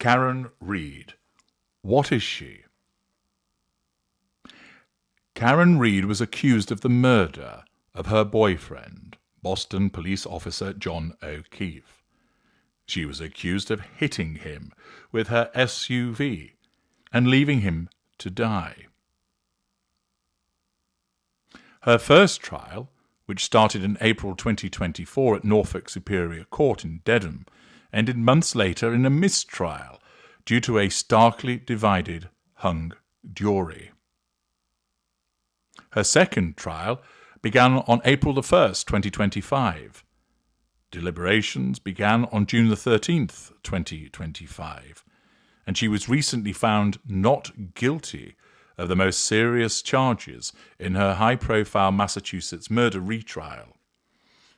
Karen Reid. What is she? Karen Reid was accused of the murder of her boyfriend, Boston police officer John O'Keefe. She was accused of hitting him with her SUV and leaving him to die. Her first trial, which started in April 2024 at Norfolk Superior Court in Dedham, ended months later in a mistrial due to a starkly divided hung jury. Her second trial began on April 1st, 2025. Deliberations began on June 13th, 2025, and she was recently found not guilty of the most serious charges in her high-profile Massachusetts murder retrial.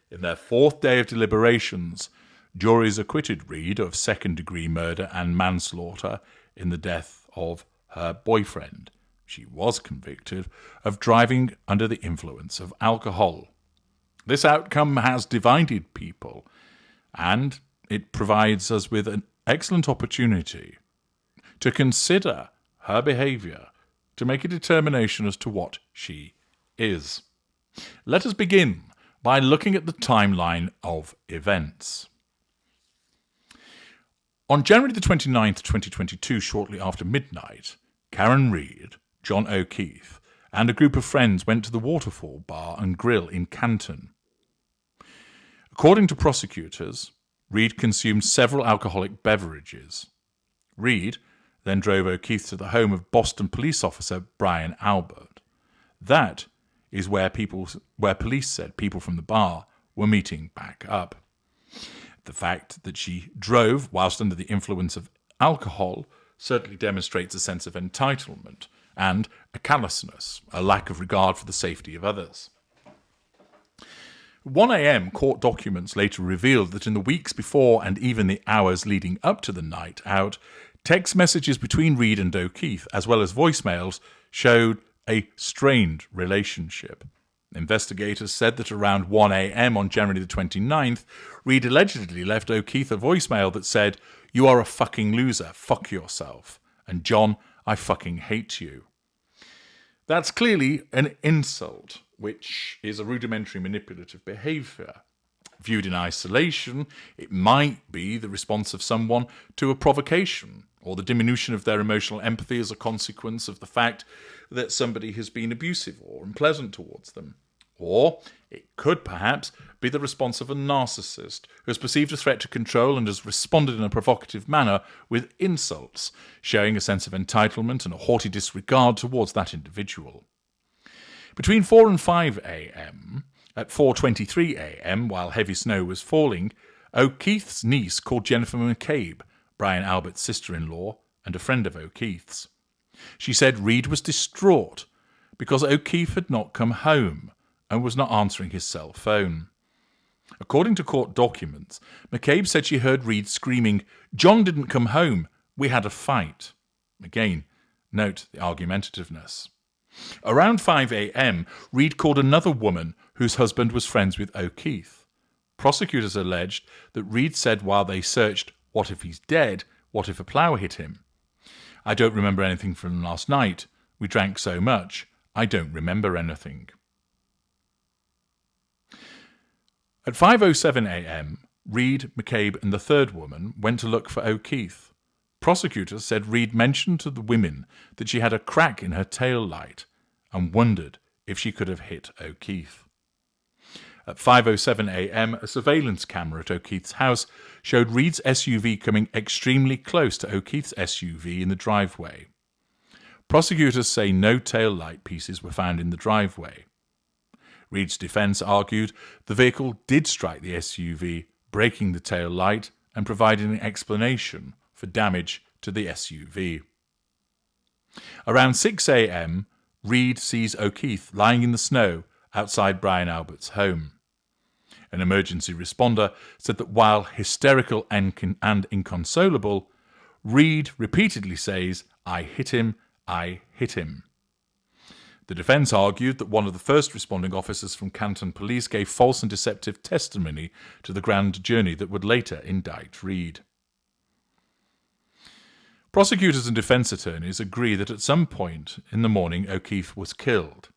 In their fourth day of deliberations, juries acquitted Reid of second-degree murder and manslaughter in the death of her boyfriend. She was convicted of driving under the influence of alcohol. This outcome has divided people, and it provides us with an excellent opportunity to consider her behaviour, to make a determination as to what she is. Let us begin by looking at the timeline of events. On January the 29th, 2022, shortly after midnight, Karen Reid, John O'Keefe, and a group of friends went to the Waterfall Bar and Grill in Canton. According to prosecutors, Reid consumed several alcoholic beverages. Reid then drove O'Keefe to the home of Boston police officer Brian Albert. That is where police said people from the bar were meeting back up. The fact that she drove whilst under the influence of alcohol certainly demonstrates a sense of entitlement and a callousness, a lack of regard for the safety of others. 1 a.m. court documents later revealed that in the weeks before and even the hours leading up to the night out, text messages between Reid and O'Keefe, as well as voicemails, showed a strained relationship. Investigators said that around 1 a.m. on January the 29th, Reid allegedly left O'Keefe a voicemail that said, "You are a fucking loser, fuck yourself. And John, I fucking hate you." That's clearly an insult, which is a rudimentary manipulative behaviour. Viewed in isolation, it might be the response of someone to a provocation, or the diminution of their emotional empathy as a consequence of the fact that somebody has been abusive or unpleasant towards them. Or it could perhaps be the response of a narcissist who has perceived a threat to control and has responded in a provocative manner with insults, showing a sense of entitlement and a haughty disregard towards that individual. Between 4 and 5 a.m., at 4:23 a.m., while heavy snow was falling, O'Keefe's niece called Jennifer McCabe, Brian Albert's sister-in-law and a friend of O'Keefe's. She said Reid was distraught because O'Keefe had not come home and was not answering his cell phone. According to court documents, McCabe said she heard Reid screaming, "John didn't come home, we had a fight." Again, note the argumentativeness. Around 5 a.m., Reid called another woman whose husband was friends with O'Keefe. Prosecutors alleged that Reid said while they searched, "What if he's dead? What if a plough hit him? I don't remember anything from last night. We drank so much. I don't remember anything." At 5:07 a.m., Reid, McCabe and the third woman went to look for O'Keefe. Prosecutors said Reid mentioned to the women that she had a crack in her tail light and wondered if she could have hit O'Keefe. At 5:07 a.m., a surveillance camera at O'Keefe's house showed Reid's SUV coming extremely close to O'Keefe's SUV in the driveway. Prosecutors say no tail light pieces were found in the driveway. Reid's defence argued the vehicle did strike the SUV, breaking the tail light and providing an explanation for damage to the SUV. Around 6 a.m., Reid sees O'Keefe lying in the snow outside Brian Albert's home. An emergency responder said that while hysterical and inconsolable, Reid repeatedly says, "I hit him, I hit him." The defence argued that one of the first responding officers from Canton Police gave false and deceptive testimony to the grand jury that would later indict Reid. Prosecutors and defence attorneys agree that at some point in the morning O'Keefe was killed.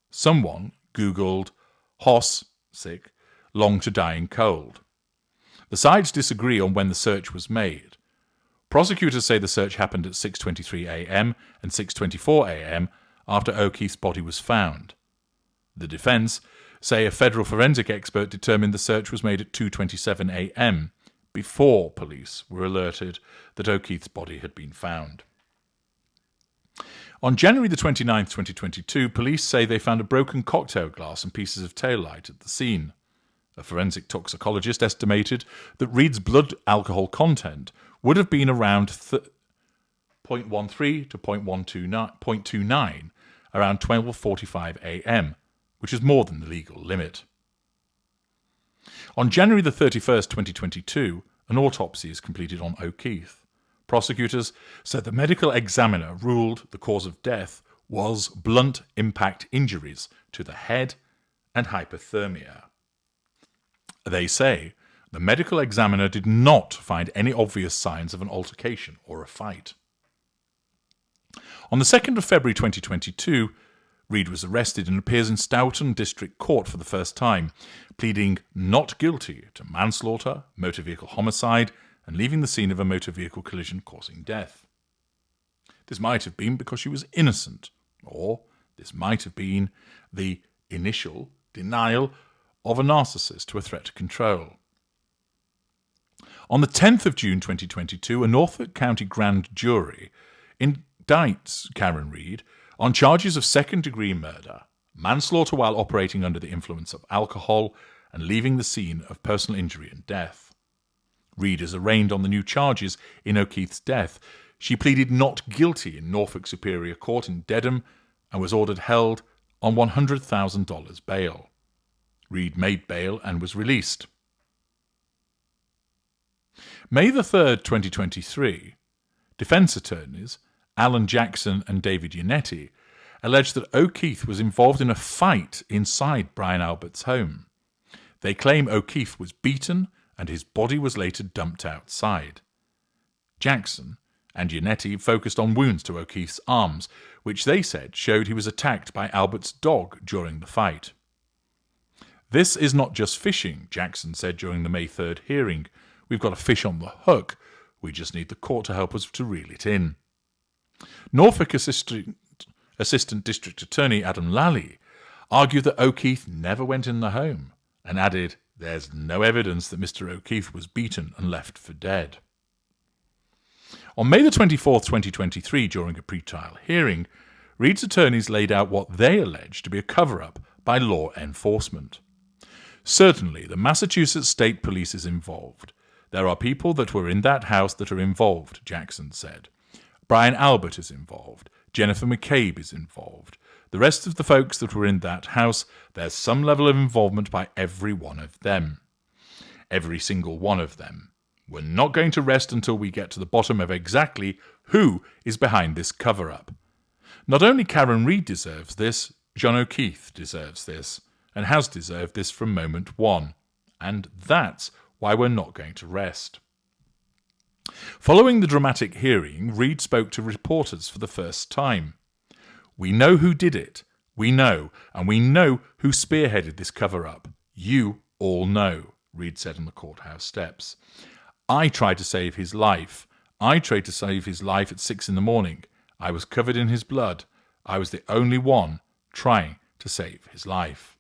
Someone Googled Hoss, sick, long to dying cold. The sides disagree on when the search was made. Prosecutors say the search happened at 6:23 a.m. and 6:24 a.m. after O'Keefe's body was found. The defence say a federal forensic expert determined the search was made at 2:27 a.m. before police were alerted that O'Keefe's body had been found. On January the 29th, 2022, police say they found a broken cocktail glass and pieces of taillight at the scene. A forensic toxicologist estimated that Reed's blood alcohol content would have been around 0.13 to 0.29 around 12:45 a.m., which is more than the legal limit. On January the 31st, 2022, an autopsy is completed on O'Keefe. Prosecutors said the medical examiner ruled the cause of death was blunt impact injuries to the head and hypothermia. They say the medical examiner did not find any obvious signs of an altercation or a fight. On the 2nd of February 2022, Reed was arrested and appears in Stoughton District Court for the first time, pleading not guilty to manslaughter, motor vehicle homicide, and leaving the scene of a motor vehicle collision causing death. This might have been because she was innocent, or this might have been the initial denial of a narcissist to a threat to control. On the 10th of June 2022, a Norfolk County grand jury indicts Karen Reed on charges of second-degree murder, manslaughter while operating under the influence of alcohol, and leaving the scene of personal injury and death. Reed is arraigned on the new charges in O'Keefe's death. She pleaded not guilty in Norfolk Superior Court in Dedham and was ordered held on $100,000 bail. Reed made bail and was released. May the 3rd, 2023, defence attorneys Alan Jackson and David Yannetti alleged that O'Keefe was involved in a fight inside Brian Albert's home. They claim O'Keefe was beaten and his body was later dumped outside. Jackson and Yannetti focused on wounds to O'Keefe's arms, which they said showed he was attacked by Albert's dog during the fight. This is not just fishing, Jackson said during the May 3rd hearing. We've got a fish on the hook. We just need the court to help us to reel it in. Norfolk Assistant District Attorney Adam Lally argued that O'Keefe never went in the home and added, "There's no evidence that Mr. O'Keefe was beaten and left for dead." On May the 24th, 2023, during a pre-trial hearing, Reed's attorneys laid out what they alleged to be a cover-up by law enforcement. Certainly, the Massachusetts State Police is involved. There are people that were in that house that are involved, Jackson said. Brian Albert is involved. Jennifer McCabe is involved. The rest of the folks that were in that house, there's some level of involvement by every one of them. Every single one of them. We're not going to rest until we get to the bottom of exactly who is behind this cover-up. Not only Karen Reed deserves this, John O'Keefe deserves this, and has deserved this from moment one. And that's why we're not going to rest. Following the dramatic hearing, Reed spoke to reporters for the first time. "We know who did it. We know, and we know who spearheaded this cover-up. You all know," Reed said on the courthouse steps. "I tried to save his life. I tried to save his life at 6 a.m. I was covered in his blood. I was the only one trying to save his life."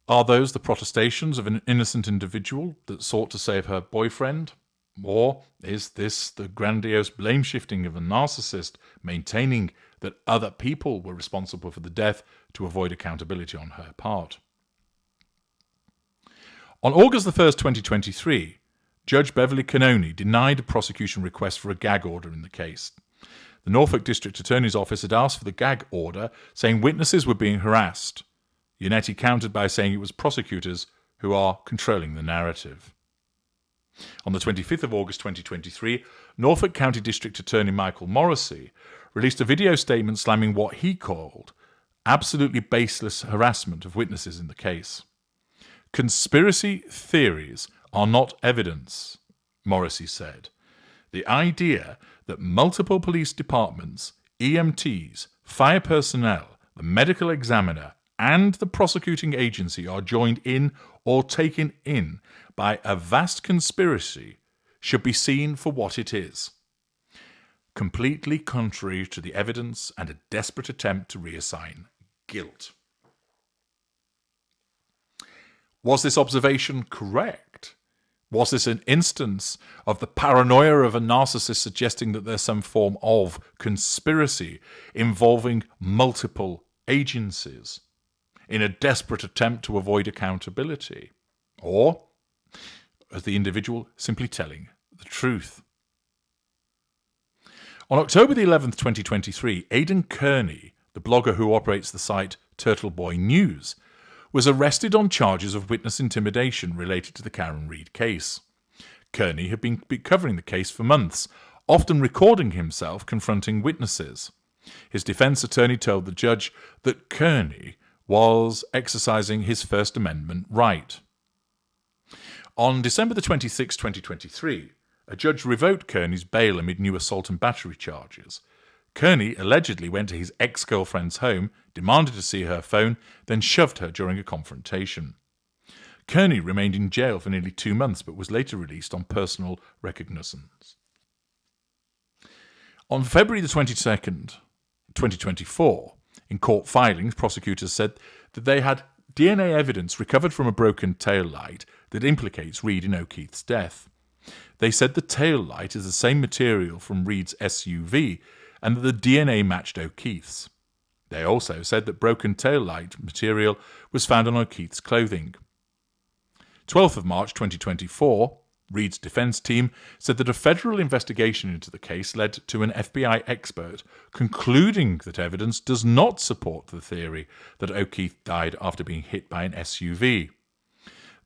Are those the protestations of an innocent individual that sought to save her boyfriend? Or is this the grandiose blame-shifting of a narcissist maintaining that other people were responsible for the death to avoid accountability on her part? On August the 1st, 2023, Judge Beverly Cannoni denied a prosecution request for a gag order in the case. The Norfolk District Attorney's Office had asked for the gag order, saying witnesses were being harassed. Yannetti countered by saying it was prosecutors who are controlling the narrative. On the 25th of August 2023, Norfolk County District Attorney Michael Morrissey released a video statement slamming what he called absolutely baseless harassment of witnesses in the case. "Conspiracy theories are not evidence," Morrissey said. The idea that multiple police departments, EMTs, fire personnel, the medical examiner, and the prosecuting agency are joined in or taken in by a vast conspiracy should be seen for what it is. Completely contrary to the evidence and a desperate attempt to reassign guilt. Was this observation correct? Was this an instance of the paranoia of a narcissist suggesting that there's some form of conspiracy involving multiple agencies in a desperate attempt to avoid accountability? Or is the individual simply telling the truth? On October the 11th, 2023, Aidan Kearney, the blogger who operates the site Turtle Boy News, was arrested on charges of witness intimidation related to the Karen Read case. Kearney had been covering the case for months, often recording himself confronting witnesses. His defense attorney told the judge that Kearney was exercising his First Amendment right. On December the 26th, 2023, a judge revoked Kearney's bail amid new assault and battery charges. Kearney allegedly went to his ex-girlfriend's home, demanded to see her phone, then shoved her during a confrontation. Kearney remained in jail for nearly 2 months, but was later released on personal recognizance. On February the 22nd, 2024, in court filings, prosecutors said that they had DNA evidence recovered from a broken tail light that implicates Read in O'Keefe's death. They said the tail light is the same material from Read's SUV and that the DNA matched O'Keefe's. They also said that broken tail light material was found on O'Keefe's clothing. 12th of March 2024, Read's defense team said that a federal investigation into the case led to an FBI expert concluding that evidence does not support the theory that O'Keefe died after being hit by an SUV.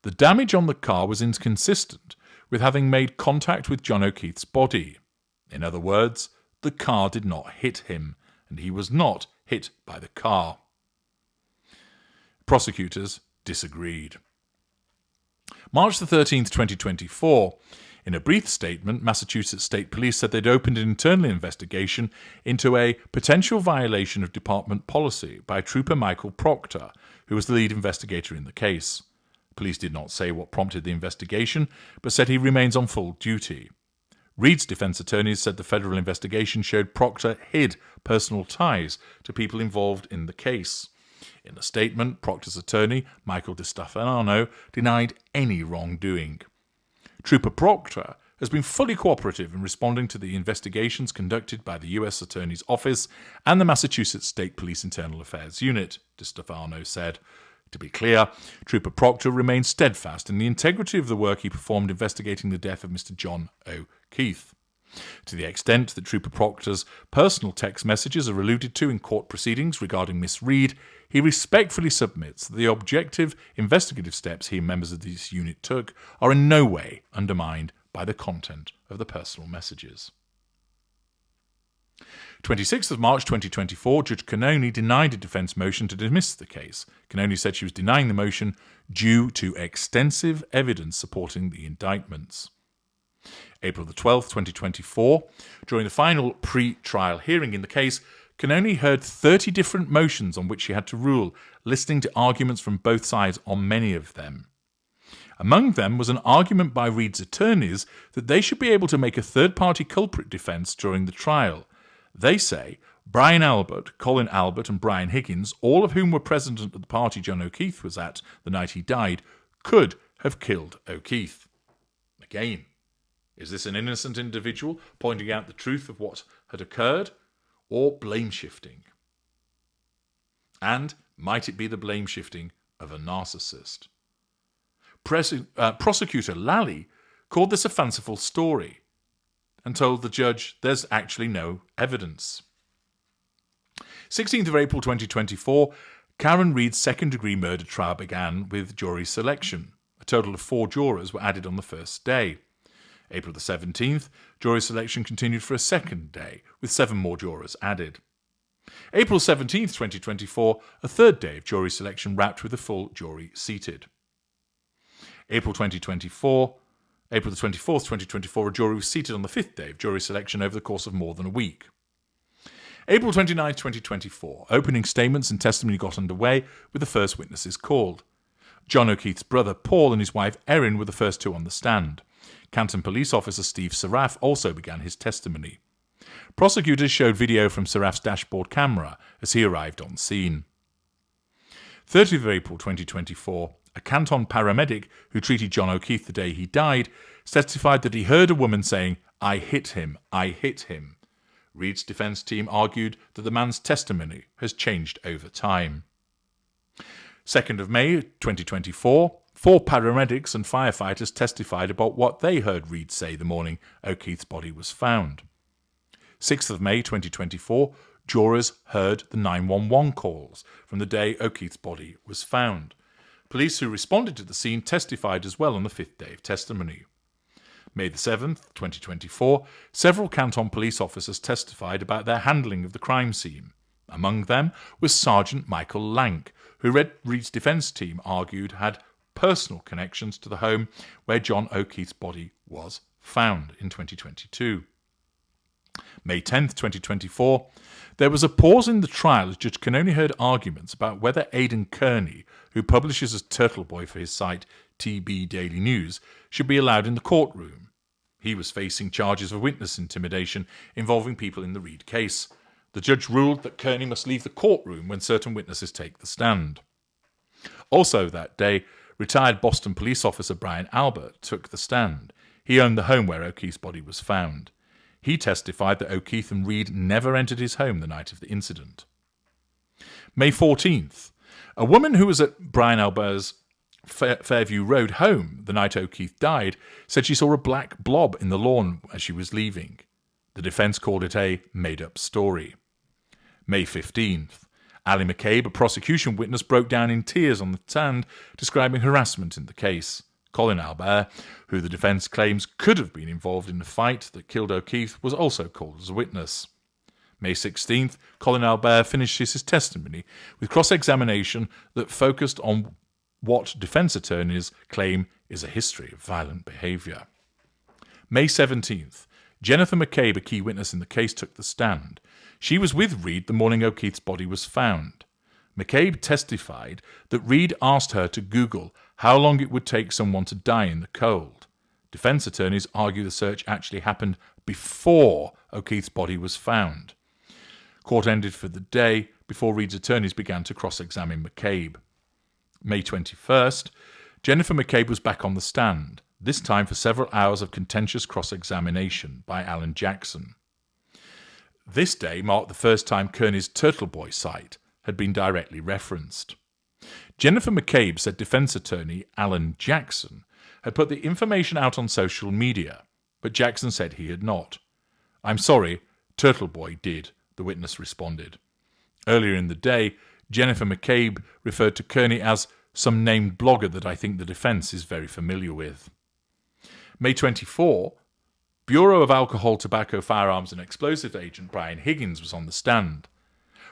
The damage on the car was inconsistent with having made contact with John O'Keefe's body. In other words, the car did not hit him, and he was not hit by the car. Prosecutors disagreed. March the 13th, 2024, in a brief statement, Massachusetts State Police said they'd opened an internal investigation into a potential violation of department policy by Trooper Michael Proctor, who was the lead investigator in the case. Police did not say what prompted the investigation, but said he remains on full duty. Read's defense attorneys said the federal investigation showed Proctor hid personal ties to people involved in the case. In a statement, Proctor's attorney, Michael DiStefano, denied any wrongdoing. Trooper Proctor has been fully cooperative in responding to the investigations conducted by the U.S. Attorney's Office and the Massachusetts State Police Internal Affairs Unit, DiStefano said. To be clear, Trooper Proctor remains steadfast in the integrity of the work he performed investigating the death of Mr. John O'Keefe. To the extent that Trooper Proctor's personal text messages are alluded to in court proceedings regarding Miss Read, he respectfully submits that the objective investigative steps he and members of this unit took are in no way undermined by the content of the personal messages. 26th of March 2024, Judge Cannoni denied a defence motion to dismiss the case. Cannoni said she was denying the motion due to extensive evidence supporting the indictments. April the 12th, 2024, during the final pre-trial hearing in the case, Cannoni heard 30 different motions on which she had to rule, listening to arguments from both sides on many of them. Among them was an argument by Read's attorneys that they should be able to make a third-party culprit defence during the trial. They say Brian Albert, Colin Albert and Brian Higgins, all of whom were present at the party John O'Keefe was at the night he died, could have killed O'Keefe. Again, is this an innocent individual pointing out the truth of what had occurred, or blame-shifting? And might it be the blame-shifting of a narcissist? Prosecutor Lally called this a fanciful story and told the judge there's actually no evidence. 16th of April 2024, Karen Read's second-degree murder trial began with jury selection. A total of 4 jurors were added on the first day. April the 17th, jury selection continued for a second day, with 7 more jurors added. April 17th, 2024, a third day of jury selection wrapped with a full jury seated. April 2024, April the 24th, 2024, a jury was seated on the 5th day of jury selection over the course of more than a week. April 29th, 2024, opening statements and testimony got underway with the first witnesses called. John O'Keefe's brother Paul and his wife Erin were the first two on the stand. Canton Police Officer Steve Saraf also began his testimony. Prosecutors showed video from Saraf's dashboard camera as he arrived on scene. 30th of April 2024, a Canton paramedic who treated John O'Keefe the day he died testified that he heard a woman saying, "I hit him, I hit him." Reed's defence team argued that the man's testimony has changed over time. 2nd of May 2024, 4 paramedics and firefighters testified about what they heard Reed say the morning O'Keefe's body was found. 6th of May 2024, jurors heard the 911 calls from the day O'Keefe's body was found. Police who responded to the scene testified as well on the 5th day of testimony. May the 7th, 2024, several Canton police officers testified about their handling of the crime scene. Among them was Sergeant Michael Lank, who Reed's defence team argued had personal connections to the home where John O'Keefe's body was found in 2022. May 10th, 2024, there was a pause in the trial as Judge Cannoni heard arguments about whether Aidan Kearney, who publishes as Turtle Boy for his site TB Daily News, should be allowed in the courtroom. He was facing charges of witness intimidation involving people in the Reed case. The judge ruled that Kearney must leave the courtroom when certain witnesses take the stand. Also that day, retired Boston police officer Brian Albert took the stand. He owned the home where O'Keefe's body was found. He testified that O'Keefe and Reed never entered his home the night of the incident. May 14th, a woman who was at Brian Albert's Fairview Road home the night O'Keefe died said she saw a black blob in the lawn as she was leaving. The defence called it a made-up story. May 15th, Ali McCabe, a prosecution witness, broke down in tears on the stand describing harassment in the case. Colin Albert, who the defence claims could have been involved in the fight that killed O'Keefe, was also called as a witness. May 16th, Colin Albert finishes his testimony with cross-examination that focused on what defence attorneys claim is a history of violent behaviour. May 17th, Jennifer McCabe, a key witness in the case, took the stand. She was with Reed the morning O'Keefe's body was found. McCabe testified that Reed asked her to Google how long it would take someone to die in the cold. Defence attorneys argue the search actually happened before O'Keefe's body was found. Court ended for the day before Reed's attorneys began to cross-examine McCabe. May 21st, Jennifer McCabe was back on the stand, this time for several hours of contentious cross-examination by Alan Jackson. This day marked the first time Kearney's Turtle Boy site had been directly referenced. Jennifer McCabe said defence attorney Alan Jackson had put the information out on social media, but Jackson said he had not. "I'm sorry, Turtle Boy did," the witness responded. Earlier in the day, Jennifer McCabe referred to Kearney as some named blogger that I think the defence is very familiar with. May 24, Bureau of Alcohol, Tobacco, Firearms and Explosives agent Brian Higgins was on the stand.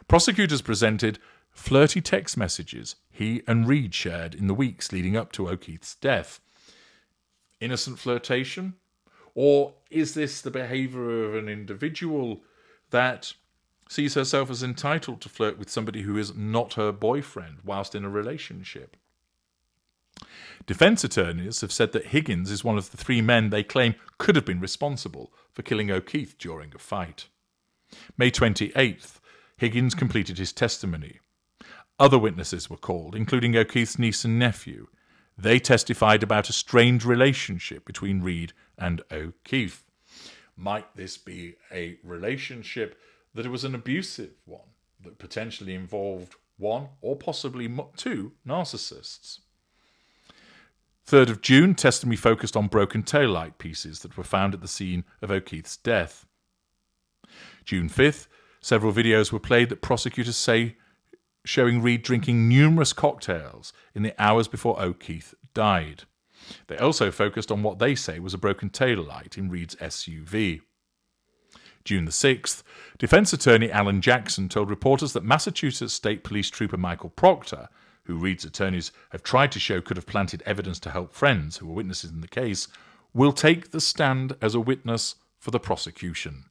Prosecutors presented flirty text messages he and Reed shared in the weeks leading up to O'Keefe's death. Innocent flirtation? Or is this the behaviour of an individual that sees herself as entitled to flirt with somebody who is not her boyfriend whilst in a relationship? Defence attorneys have said that Higgins is one of the 3 men they claim could have been responsible for killing O'Keefe during a fight. May 28th, Higgins completed his testimony. Other witnesses were called, including O'Keefe's niece and nephew. They testified about a strained relationship between Reed and O'Keefe. Might this be a relationship that was an abusive one, that potentially involved one or possibly 2 narcissists? 3rd of June, testimony focused on broken taillight pieces that were found at the scene of O'Keefe's death. June 5th, several videos were played that prosecutors say showing Reed drinking numerous cocktails in the hours before O'Keefe died. They also focused on what they say was a broken taillight in Reed's SUV. June the 6th, defence attorney Alan Jackson told reporters that Massachusetts State Police Trooper Michael Proctor, who Reed's attorneys have tried to show could have planted evidence to help friends who were witnesses in the case, will take the stand as a witness for the prosecution.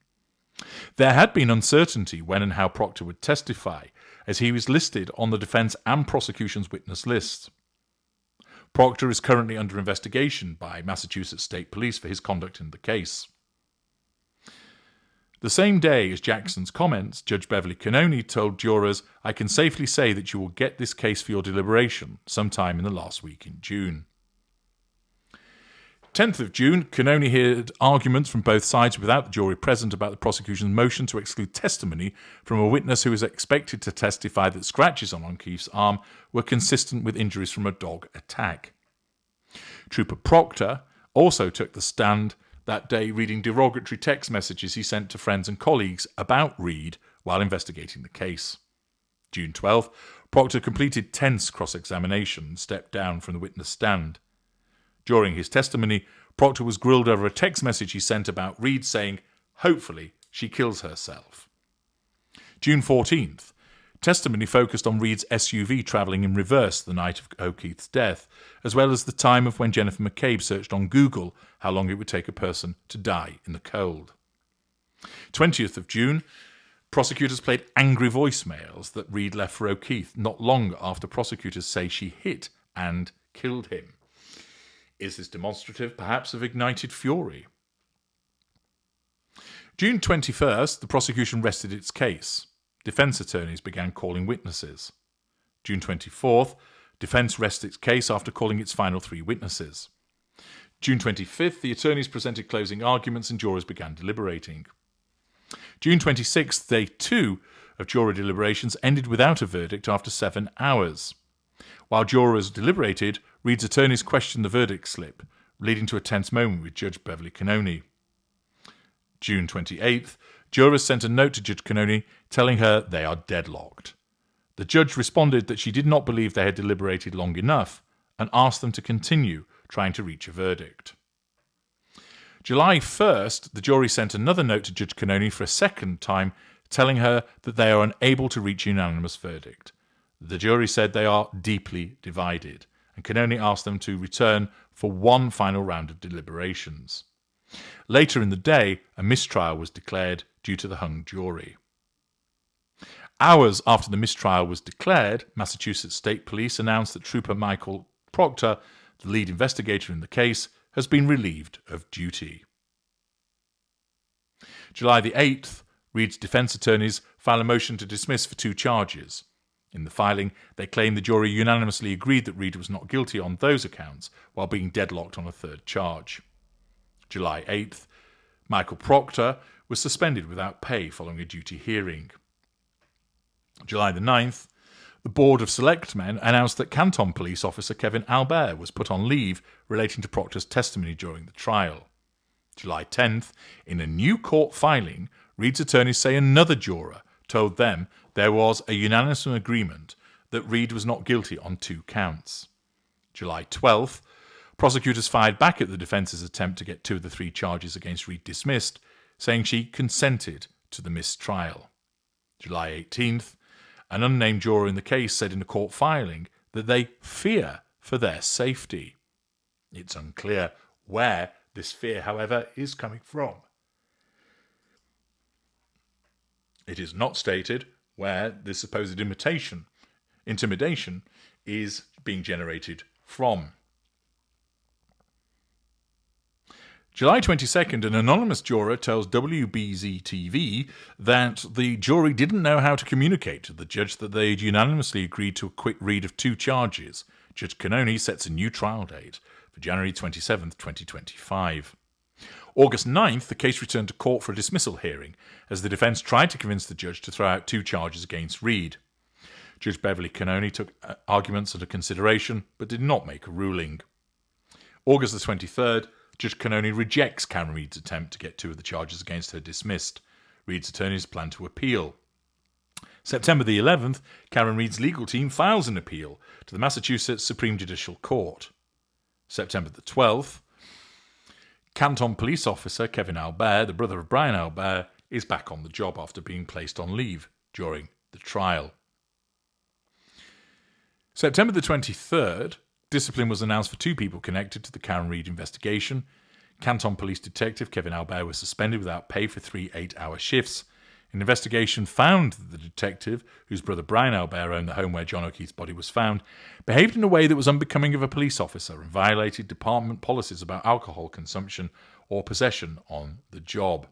There had been uncertainty when and how Proctor would testify, as he was listed on the defence and prosecution's witness lists. Proctor is currently under investigation by Massachusetts State Police for his conduct in the case. The same day as Jackson's comments, Judge Beverly Cannoni told jurors, "I can safely say that you will get this case for your deliberation sometime in the last week in June." 10th of June, Cannoni heard arguments from both sides without the jury present about the prosecution's motion to exclude testimony from a witness who was expected to testify that scratches on Keefe's arm were consistent with injuries from a dog attack. Trooper Proctor also took the stand that day, reading derogatory text messages he sent to friends and colleagues about Reed while investigating the case. June 12th, Proctor completed tense cross-examination and stepped down from the witness stand. During his testimony, Proctor was grilled over a text message he sent about Reed saying, "Hopefully she kills herself." June 14th, testimony focused on Reed's SUV travelling in reverse the night of O'Keefe's death, as well as the time of when Jennifer McCabe searched on Google how long it would take a person to die in the cold. 20th of June, prosecutors played angry voicemails that Reed left for O'Keefe not long after prosecutors say she hit and killed him. Is this demonstrative, perhaps, of ignited fury? June 21st, the prosecution rested its case. Defence attorneys began calling witnesses. June 24th, defence rested its case after calling its final 3 witnesses. June 25th, the attorneys presented closing arguments and jurors began deliberating. June 26th, day 2 of juror deliberations ended without a verdict after 7 hours. While jurors deliberated, Reed's attorneys questioned the verdict slip, leading to a tense moment with Judge Beverly Cannoni. June 28th, jurors sent a note to Judge Cannoni telling her they are deadlocked. The judge responded that she did not believe they had deliberated long enough and asked them to continue trying to reach a verdict. July 1st, the jury sent another note to Judge Cannoni for a second time telling her that they are unable to reach a unanimous verdict. The jury said they are deeply divided, and Cannoni asked them to return for one final round of deliberations. Later in the day, a mistrial was declared due to the hung jury. Hours after the mistrial was declared, Massachusetts State Police announced that Trooper Michael Proctor, the lead investigator in the case, has been relieved of duty. July the 8th, Reed's defence attorneys filed a motion to dismiss for 2 charges. In the filing, they claimed the jury unanimously agreed that Reed was not guilty on those accounts, while being deadlocked on a 3rd charge. July 8th, Michael Proctor was suspended without pay following a duty hearing. July the 9th, the Board of Selectmen announced that Canton Police Officer Kevin Albert was put on leave relating to Proctor's testimony during the trial. July 10th, in a new court filing, Reed's attorneys say another juror told them there was a unanimous agreement that Reed was not guilty on 2 counts. July 12th, prosecutors fired back at the defence's attempt to get 2 of the 3 charges against Reed dismissed, saying she consented to the mistrial. July 18th, an unnamed juror in the case said in a court filing that they fear for their safety. It's unclear where this fear, however, is coming from. It is not stated where this supposed intimidation is being generated from. July 22nd, an anonymous juror tells WBZ-TV that the jury didn't know how to communicate to the judge that they'd unanimously agreed to acquit Reed of 2 charges. Judge Cannoni sets a new trial date for January 27th, 2025. August 9th, the case returned to court for a dismissal hearing, as the defence tried to convince the judge to throw out 2 charges against Reed. Judge Beverly Cannoni took arguments under consideration, but did not make a ruling. August the 23rd, Judge Cannoni rejects Karen Reed's attempt to get 2 of the charges against her dismissed. Reed's attorneys plan to appeal. September the 11th, Karen Reed's legal team files an appeal to the Massachusetts Supreme Judicial Court. September the 12th, Canton Police Officer Kevin Albert, the brother of Brian Albert, is back on the job after being placed on leave during the trial. September the 23rd, discipline was announced for 2 people connected to the Karen Reed investigation. Canton Police Detective Kevin Albert was suspended without pay for 3 8-hour shifts. An investigation found that the detective, whose brother Brian Albert owned the home where John O'Keefe's body was found, behaved in a way that was unbecoming of a police officer and violated department policies about alcohol consumption or possession on the job.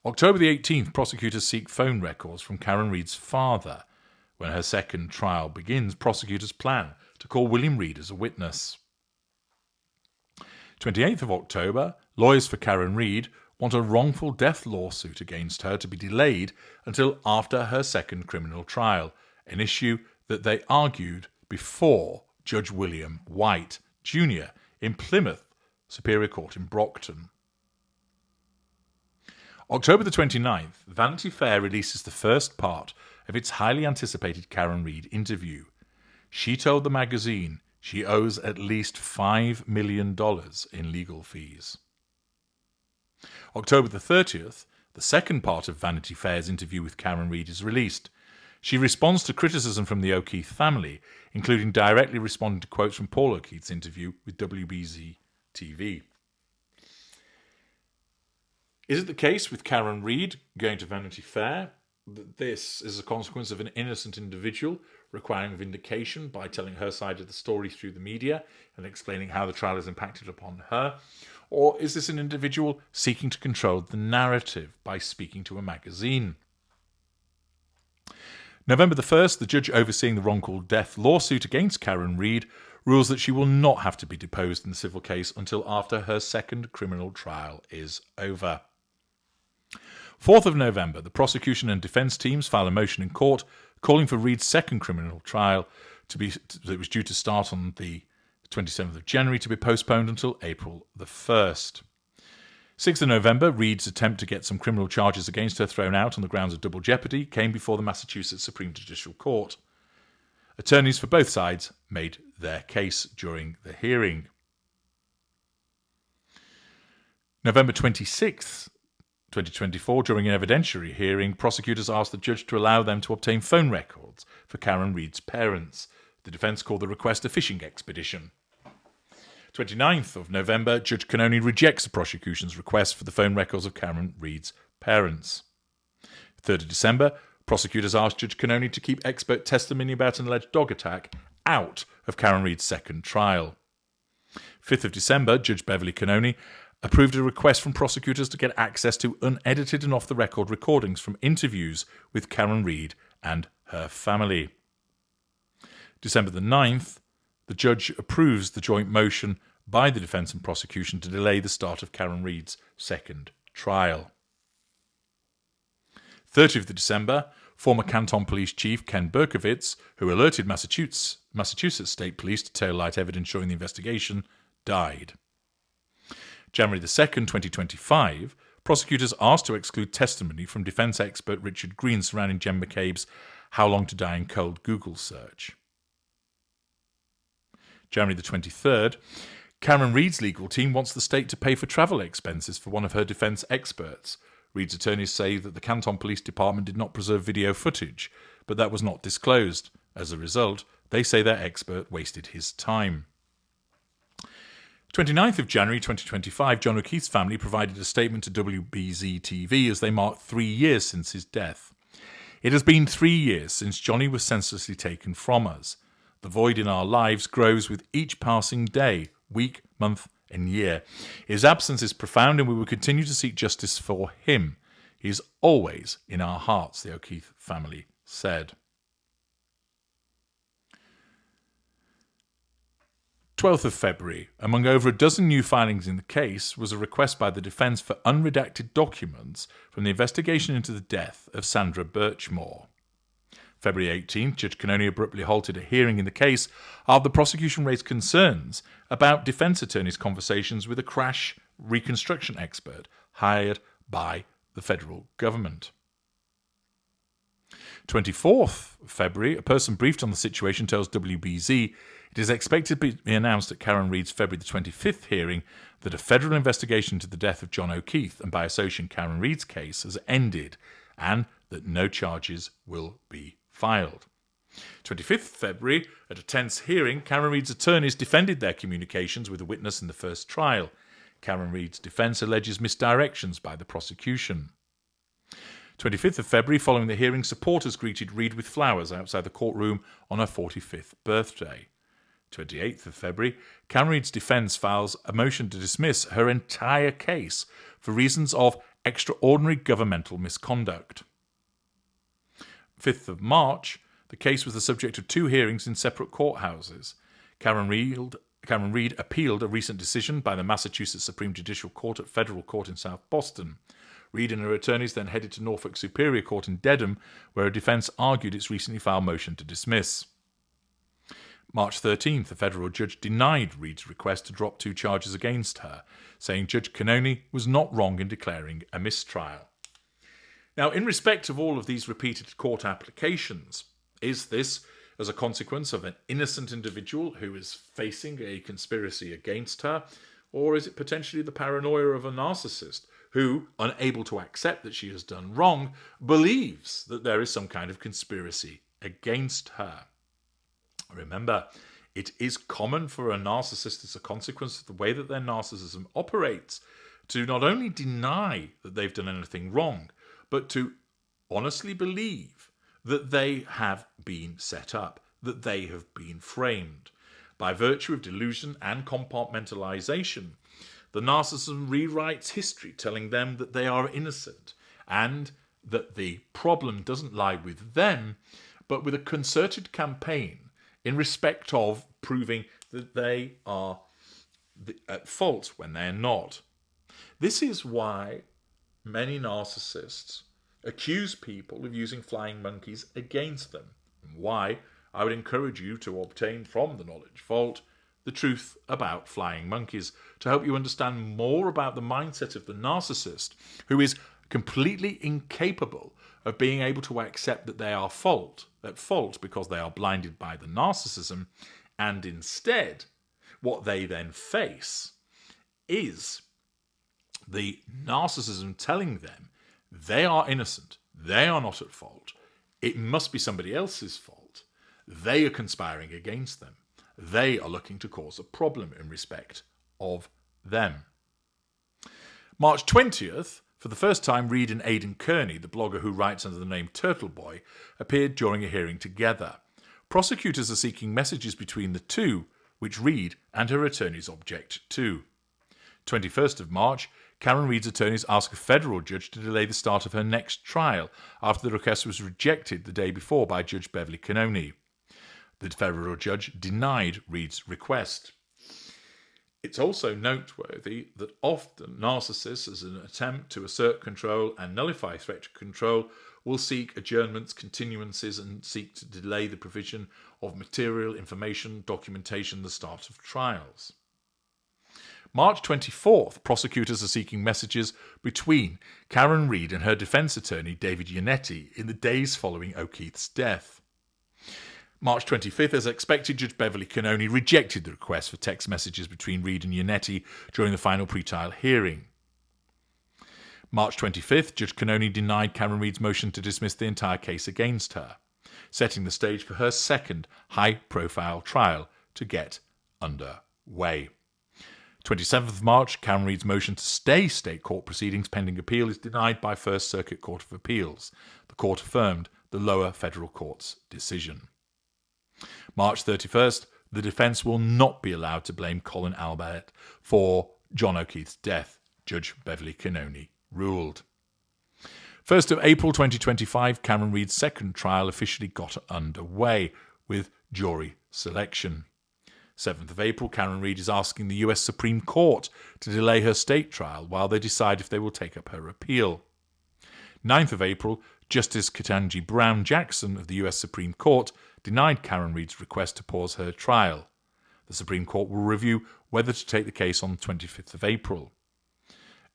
October the 18th, prosecutors seek phone records from Karen Reid's father. When her second trial begins, prosecutors plan to call William Reid as a witness. 28th of October, lawyers for Karen Reid want a wrongful death lawsuit against her to be delayed until after her second criminal trial, an issue that they argued before Judge William White, Jr. in Plymouth Superior Court in Brockton. October the 29th, Vanity Fair releases the first part of its highly anticipated Karen Reid interview. She told the magazine she owes at least $5 million in legal fees. October the 30th, the second part of Vanity Fair's interview with Karen Reid is released. She responds to criticism from the O'Keefe family, including directly responding to quotes from Paul O'Keefe's interview with WBZ TV. Is it the case with Karen Reid going to Vanity Fair that this is a consequence of an innocent individual requiring vindication by telling her side of the story through the media and explaining how the trial has impacted upon her? Or is this an individual seeking to control the narrative by speaking to a magazine? November the 1st, the judge overseeing the wrongful death lawsuit against Karen Reid rules that she will not have to be deposed in the civil case until after her second criminal trial is over. 4th of November, the prosecution and defence teams file a motion in court calling for Reid's second criminal trial that was due to start on the 27th of January to be postponed until April the 1st. 6th of November, Reid's attempt to get some criminal charges against her thrown out on the grounds of double jeopardy came before the Massachusetts Supreme Judicial Court. Attorneys for both sides made their case during the hearing. November 26th, 2024, during an evidentiary hearing, prosecutors asked the judge to allow them to obtain phone records for Karen Reid's parents. The defence called the request a fishing expedition. 29th of November, Judge Canoni rejects the prosecution's request for the phone records of Karen Reid's parents. 3rd of December, prosecutors asked Judge Canoni to keep expert testimony about an alleged dog attack out of Karen Reid's second trial. 5th of December, Judge Beverly Canoni approved a request from prosecutors to get access to unedited and off-the-record recordings from interviews with Karen Reid and her family. December the 9th, the judge approves the joint motion by the defence and prosecution to delay the start of Karen Reid's second trial. 30th of December, former Canton Police Chief Ken Berkowitz, who alerted Massachusetts State Police to tail-light evidence during the investigation, died. January the 2nd, 2025, prosecutors asked to exclude testimony from defence expert Richard Green surrounding Jen McCabe's How Long to Die in Cold Google search. January the 23rd, Karen Reid's legal team wants the state to pay for travel expenses for one of her defence experts. Reid's attorneys say that the Canton Police Department did not preserve video footage, but that was not disclosed. As a result, they say their expert wasted his time. 29th of January 2025, John O'Keefe's family provided a statement to WBZ TV as they marked 3 years since his death. It has been 3 years since Johnny was senselessly taken from us. The void in our lives grows with each passing day, week, month, and year. His absence is profound, and we will continue to seek justice for him. He is always in our hearts, the O'Keefe family said. 12th of February, among over a dozen new filings in the case, was a request by the defence for unredacted documents from the investigation into the death of Sandra Birchmore. February 18th, Judge Canoni abruptly halted a hearing in the case after the prosecution raised concerns about defence attorneys' conversations with a crash reconstruction expert hired by the federal government. 24th of February, a person briefed on the situation tells WBZ it is expected to be announced at Karen Reid's February the 25th hearing that a federal investigation into the death of John O'Keefe and by association Karen Reid's case has ended and that no charges will be filed. 25th February, at a tense hearing, Karen Reid's attorneys defended their communications with a witness in the first trial. Karen Reid's defence alleges misdirections by the prosecution. 25th of February, following the hearing, supporters greeted Reid with flowers outside the courtroom on her 45th birthday. 28th of February, Karen Reid's defence files a motion to dismiss her entire case for reasons of extraordinary governmental misconduct. 5th of March, the case was the subject of 2 hearings in separate courthouses. Karen Reid appealed a recent decision by the Massachusetts Supreme Judicial Court at Federal Court in South Boston. Reid and her attorneys then headed to Norfolk Superior Court in Dedham, where a defence argued its recently filed motion to dismiss. March 13th, a federal judge denied Reid's request to drop 2 charges against her, saying Judge Cannoni was not wrong in declaring a mistrial. Now, in respect of all of these repeated court applications, is this as a consequence of an innocent individual who is facing a conspiracy against her, or is it potentially the paranoia of a narcissist who, unable to accept that she has done wrong, believes that there is some kind of conspiracy against her? Remember, it is common for a narcissist, as a consequence of the way that their narcissism operates, to not only deny that they've done anything wrong, but to honestly believe that they have been set up, that they have been framed. By virtue of delusion and compartmentalization, the narcissism rewrites history, telling them that they are innocent and that the problem doesn't lie with them, but with a concerted campaign in respect of proving that they are at fault when they're not. This is why many narcissists accuse people of using flying monkeys against them, and why I would encourage you to obtain from the Knowledge Vault the truth about flying monkeys to help you understand more about the mindset of the narcissist, who is completely incapable of being able to accept that they are at fault because they are blinded by the narcissism, and instead what they then face is the narcissism telling them they are innocent, they are not at fault, it must be somebody else's fault, they are conspiring against them, they are looking to cause a problem in respect of them. March 20th, for the first time, Reid and Aidan Kearney, the blogger who writes under the name Turtle Boy, appeared during a hearing together. Prosecutors are seeking messages between the two, which Reid and her attorneys object to. 21st of March, Karen Reid's attorneys ask a federal judge to delay the start of her next trial after the request was rejected the day before by Judge Beverly Cannoni. The federal judge denied Reid's request. It's also noteworthy that often narcissists, as an attempt to assert control and nullify threat to control, will seek adjournments, continuances, and seek to delay the provision of material, information, documentation, the start of trials. March 24th, prosecutors are seeking messages between Karen Reid and her defence attorney, David Yannetti, in the days following O'Keefe's death. March 25th, as expected, Judge Beverly Cannoni rejected the request for text messages between Reid and Yannetti during the final pre-trial hearing. March 25th, Judge Cannoni denied Karen Reid's motion to dismiss the entire case against her, setting the stage for her second high-profile trial to get underway. 27th of March, Karen Reid's motion to stay state court proceedings pending appeal is denied by First Circuit Court of Appeals. The court affirmed the lower federal court's decision. March 31st, the defence will not be allowed to blame Colin Albert for John O'Keefe's death, Judge Beverly Cannoni ruled. 1st of April 2025, Karen Reid's second trial officially got underway with jury selection. 7th of April, Karen Reid is asking the US Supreme Court to delay her state trial while they decide if they will take up her appeal. 9th of April, Justice Ketanji Brown Jackson of the US Supreme Court denied Karen Reid's request to pause her trial. The Supreme Court will review whether to take the case on the 25th of April.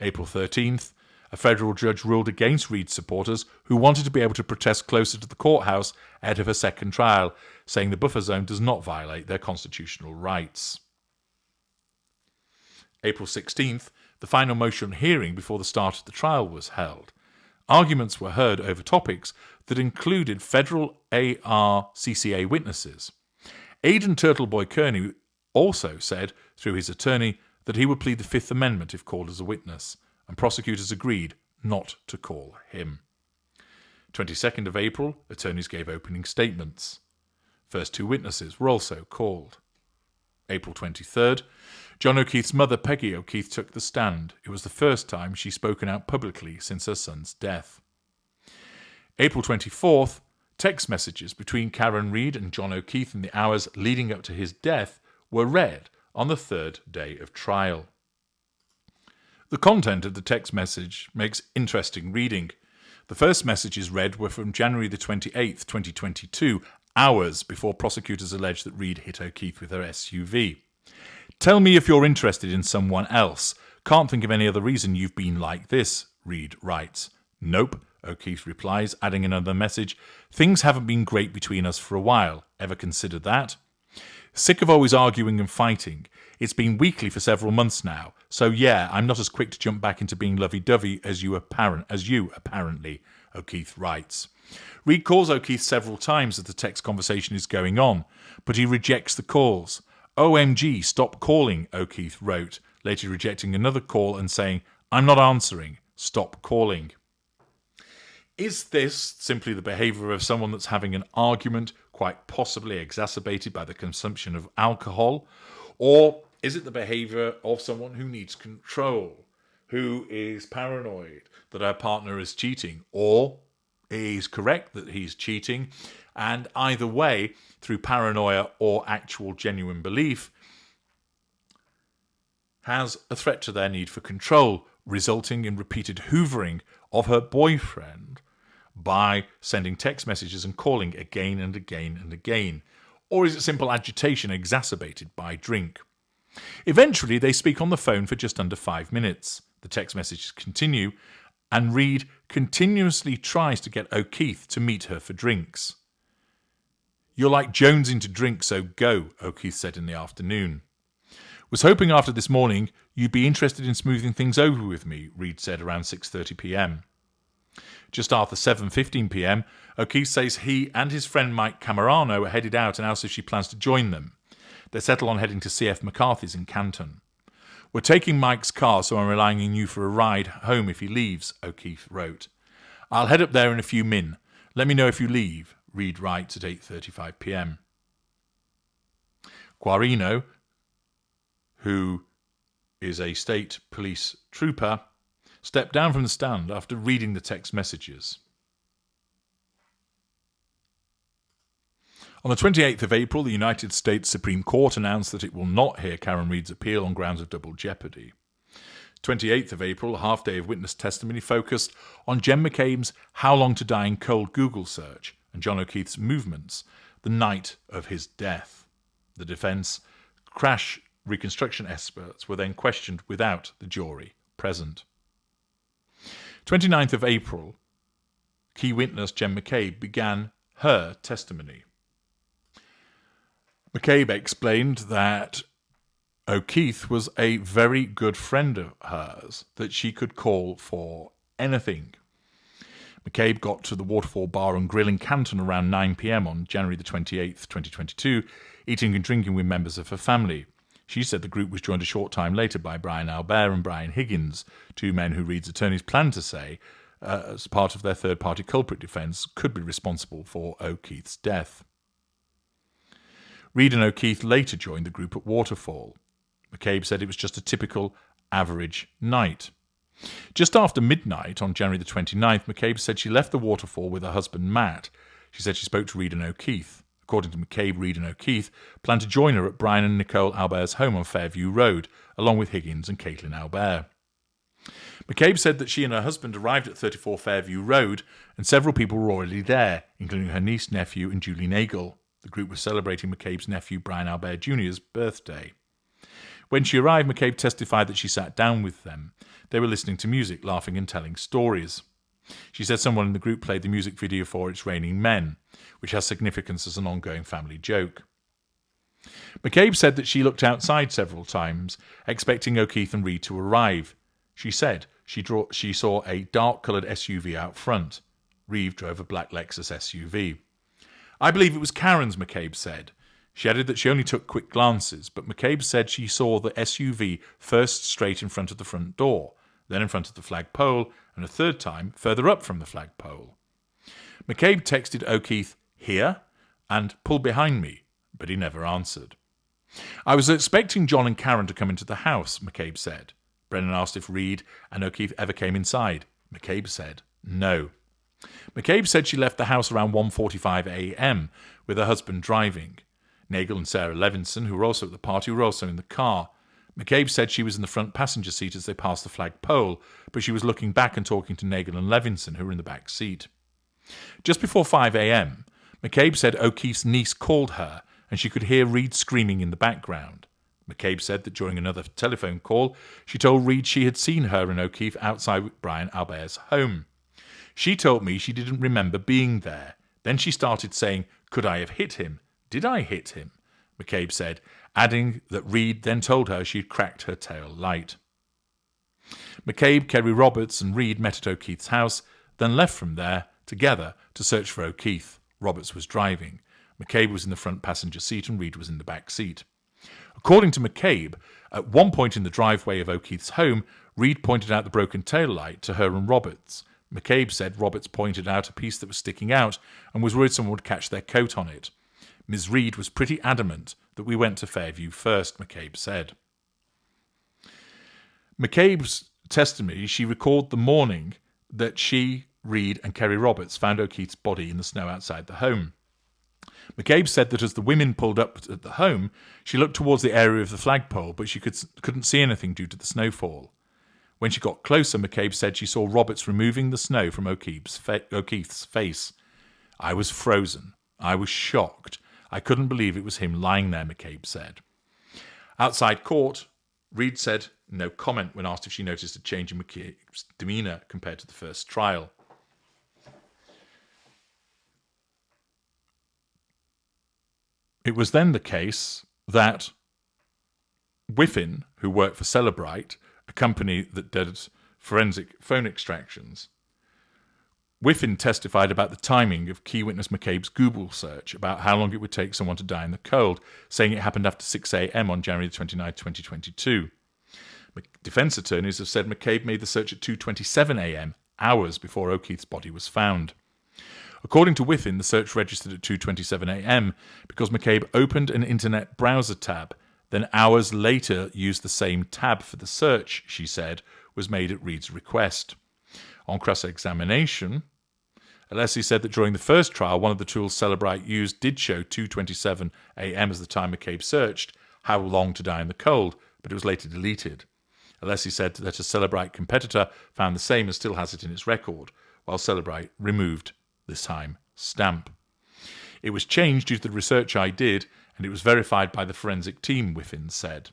April 13th, a federal judge ruled against Reid's supporters who wanted to be able to protest closer to the courthouse ahead of her second trial, saying the buffer zone does not violate their constitutional rights. April 16th, the final motion hearing before the start of the trial was held. Arguments were heard over topics that included federal ARCCA witnesses. Aidan Turtleboy Kearney also said, through his attorney, that he would plead the Fifth Amendment if called as a witness, and prosecutors agreed not to call him. 22nd of April, attorneys gave opening statements. First two witnesses were also called. April 23rd, John O'Keefe's mother, Peggy O'Keefe, took the stand. It was the first time she'd spoken out publicly since her son's death. April 24th, text messages between Karen Read and John O'Keefe in the hours leading up to his death were read on the third day of trial. The content of the text message makes interesting reading. The first messages read were from January the 28th, 2022, hours before prosecutors alleged that Read hit O'Keefe with her SUV. "Tell me if you're interested in someone else. Can't think of any other reason you've been like this," Read writes. "Nope," O'Keefe replies, adding another message. "Things haven't been great between us for a while. Ever considered that? Sick of always arguing and fighting. It's been weekly for several months now. So yeah, I'm not as quick to jump back into being lovey-dovey as you apparently," O'Keefe writes. Read calls O'Keefe several times as the text conversation is going on, but he rejects the calls. "OMG, stop calling," O'Keefe wrote, later rejecting another call and saying, "I'm not answering. Stop calling." Is this simply the behaviour of someone that's having an argument, quite possibly exacerbated by the consumption of alcohol? Or is it the behaviour of someone who needs control, who is paranoid that her partner is cheating, or is correct that he's cheating, and either way, through paranoia or actual genuine belief, has a threat to their need for control, resulting in repeated hoovering of her boyfriend by sending text messages and calling again and again and again? Or is it simple agitation exacerbated by drink? Eventually, they speak on the phone for just under 5 minutes. The text messages continue, and Read continuously tries to get O'Keefe to meet her for drinks. "You're like jonesing to drink, so go," O'Keefe said in the afternoon. "Was hoping after this morning you'd be interested in smoothing things over with me," Read said around 6:30 p.m. Just after 7:15 p.m, O'Keefe says he and his friend Mike Camerano are headed out and asks if she plans to join them. They settle on heading to C.F. McCarthy's in Canton. "We're taking Mike's car, so I'm relying on you for a ride home if he leaves," O'Keefe wrote. "I'll head up there in a few min. Let me know if you leave," Read writes at 8:35 p.m. Guarino, who is a state police trooper, stepped down from the stand after reading the text messages. On the 28th of April, the United States Supreme Court announced that it will not hear Karen Read's appeal on grounds of double jeopardy. 28th of April, a half-day of witness testimony focused on Jen McCabe's How Long to Die in Cold Google search and John O'Keefe's movements the night of his death. The defence crash reconstruction experts were then questioned without the jury present. 29th of April, key witness Jen McCabe began her testimony. McCabe explained that O'Keefe was a very good friend of hers, that she could call for anything. McCabe got to the Waterfall Bar and Grill in Canton around 9 p.m. on January the 28th, 2022, eating and drinking with members of her family. She said the group was joined a short time later by Brian Albert and Brian Higgins, two men who Read's attorneys planned to say, as part of their third-party culprit defence, could be responsible for O'Keefe's death. Read and O'Keefe later joined the group at Waterfall. McCabe said it was just a typical average night. Just after midnight on January the 29th, McCabe said she left the Waterfall with her husband Matt. She said she spoke to Read and O'Keefe. According to McCabe, Read and O'Keefe planned to join her at Brian and Nicole Albert's home on Fairview Road, along with Higgins and Caitlin Albert. McCabe said that she and her husband arrived at 34 Fairview Road and several people were already there, including her niece, nephew and Julie Nagel. The group was celebrating McCabe's nephew, Brian Albert Jr.'s birthday. When she arrived, McCabe testified that she sat down with them. They were listening to music, laughing and telling stories. She said someone in the group played the music video for It's Raining Men, which has significance as an ongoing family joke. McCabe said that she looked outside several times, expecting O'Keefe and Read to arrive. She said she saw a dark-coloured SUV out front. Reeve drove a black Lexus SUV. I believe it was Karen's, McCabe said. She added that she only took quick glances, but McCabe said she saw the SUV first straight in front of the front door, then in front of the flagpole, and a third time further up from the flagpole. McCabe texted O'Keefe, "Here?" and "Pull behind me," but he never answered. I was expecting John and Karen to come into the house, McCabe said. Brennan asked if Reed and O'Keefe ever came inside. McCabe said no. McCabe said she left the house around 1:45 a.m. with her husband driving. Nagel and Sarah Levinson, who were also at the party, were also in the car. McCabe said she was in the front passenger seat as they passed the flagpole, but she was looking back and talking to Nagel and Levinson, who were in the back seat. Just before 5 a.m., McCabe said O'Keefe's niece called her and she could hear Reed screaming in the background. McCabe said that during another telephone call, she told Reed she had seen her and O'Keefe outside Brian Albert's home. She told me she didn't remember being there. Then she started saying, "Could I have hit him? Did I hit him?" McCabe said, adding that Reed then told her she had cracked her tail light. McCabe, Kerry Roberts and Reed met at O'Keefe's house, then left from there together to search for O'Keefe. Roberts was driving. McCabe was in the front passenger seat and Reed was in the back seat. According to McCabe, at one point in the driveway of O'Keefe's home, Reed pointed out the broken tail light to her and Roberts. McCabe said Roberts pointed out a piece that was sticking out and was worried someone would catch their coat on it. Ms. Reed was pretty adamant that we went to Fairview first, McCabe said. McCabe's testimony, she recalled the morning that she, Reed and Kerry Roberts found O'Keefe's body in the snow outside the home. McCabe said that as the women pulled up at the home, she looked towards the area of the flagpole, but she couldn't see anything due to the snowfall. When she got closer, McCabe said she saw Roberts removing the snow from O'Keefe's face. "I was frozen. I was shocked. I couldn't believe it was him lying there," McCabe said. Outside court, Reed said no comment when asked if she noticed a change in McCabe's demeanour compared to the first trial. It was then the case that Whiffin, who worked for Celebrite, a company that did forensic phone extractions, Whiffin testified about the timing of key witness McCabe's Google search about how long it would take someone to die in the cold, saying it happened after 6 a.m. on January 29, 2022. Defence attorneys have said McCabe made the search at 2:27 a.m., hours before O'Keefe's body was found. According to Whiffin, the search registered at 2:27 a.m. because McCabe opened an internet browser tab, then hours later used the same tab for the search, she said, was made at Reed's request. On cross-examination, Alessi said that during the first trial, one of the tools Celebrite used did show 2:27 a.m. as the time McCabe searched how long to die in the cold, but it was later deleted. Alessi said that a Celebrite competitor found the same and still has it in its record, while Celebrite removed this time stamp. It was changed due to the research I did, and it was verified by the forensic team, Whiffin said.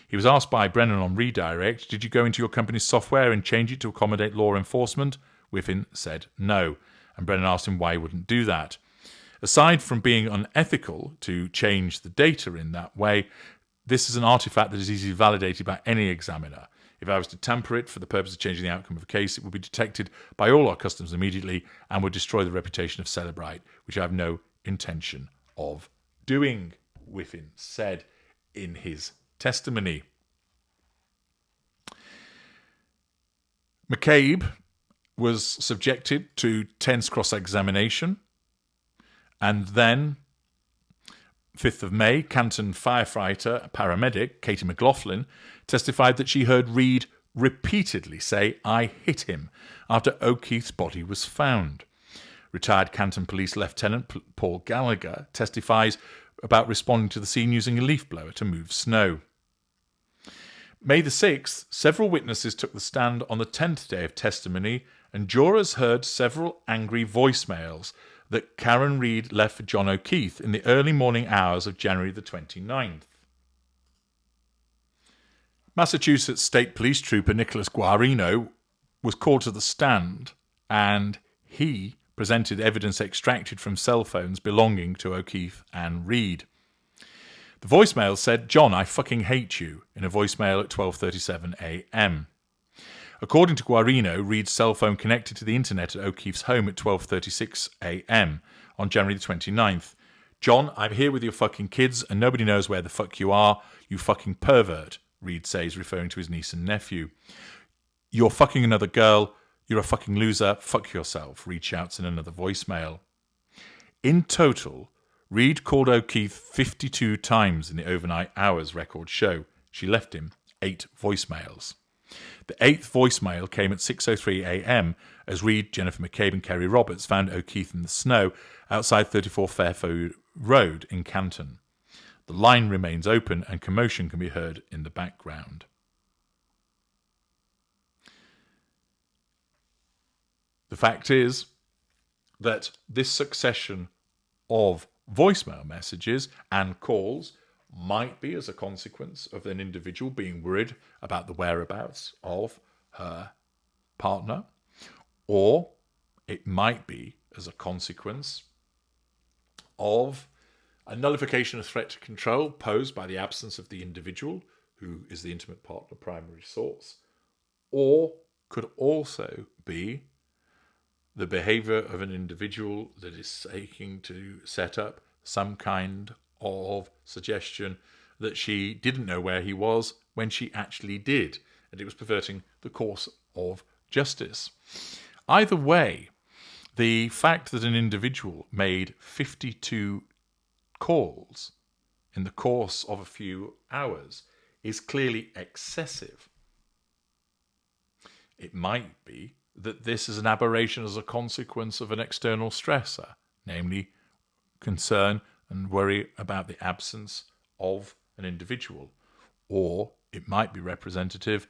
He was asked by Brennan on redirect, "Did you go into your company's software and change it to accommodate law enforcement?" Whiffin said no, and Brennan asked him why he wouldn't do that. Aside from being unethical to change the data in that way, this is an artifact that is easily validated by any examiner. If I was to tamper it for the purpose of changing the outcome of a case, it would be detected by all our customers immediately and would destroy the reputation of Celebrite, which I have no intention of doing, Whiffin said in his testimony. McCabe was subjected to tense cross-examination, and then 5th of May, Canton firefighter, paramedic, Katie McLaughlin, testified that she heard Reed repeatedly say, "I hit him," after O'Keefe's body was found. Retired Canton Police Lieutenant Paul Gallagher testifies about responding to the scene using a leaf blower to move snow. May the 6th, several witnesses took the stand on the 10th day of testimony, and jurors heard several angry voicemails that Karen Reed left for John O'Keefe in the early morning hours of January the 29th. Massachusetts State Police Trooper Nicholas Guarino was called to the stand, and he presented evidence extracted from cell phones belonging to O'Keefe and Reed. The voicemail said, "John, I fucking hate you," in a voicemail at 12:37 a.m. According to Guarino, Reed's cell phone connected to the internet at O'Keefe's home at 12:36 a.m. on January the 29th. John, I'm here with your fucking kids and nobody knows where the fuck you are, you fucking pervert, Reed says, referring to his niece and nephew. You're fucking another girl, you're a fucking loser, fuck yourself, Reed shouts in another voicemail. In total, Reed called O'Keefe 52 times in the overnight hours records show. She left him 8 voicemails. The 8th voicemail came at 6:03 a.m. as Reed, Jennifer McCabe and Kerry Roberts found O'Keefe in the snow outside 34 Fairfield Road in Canton. The line remains open and commotion can be heard in the background. The fact is that this succession of voicemail messages and calls might be as a consequence of an individual being worried about the whereabouts of her partner, or it might be as a consequence of a nullification of threat to control posed by the absence of the individual, who is the intimate partner primary source, or could also be the behaviour of an individual that is seeking to set up some kind of suggestion that she didn't know where he was when she actually did, and it was perverting the course of justice. Either way, the fact that an individual made 52 calls in the course of a few hours is clearly excessive. It might be that this is an aberration as a consequence of an external stressor, namely concern and worry about the absence of an individual, or it might be representative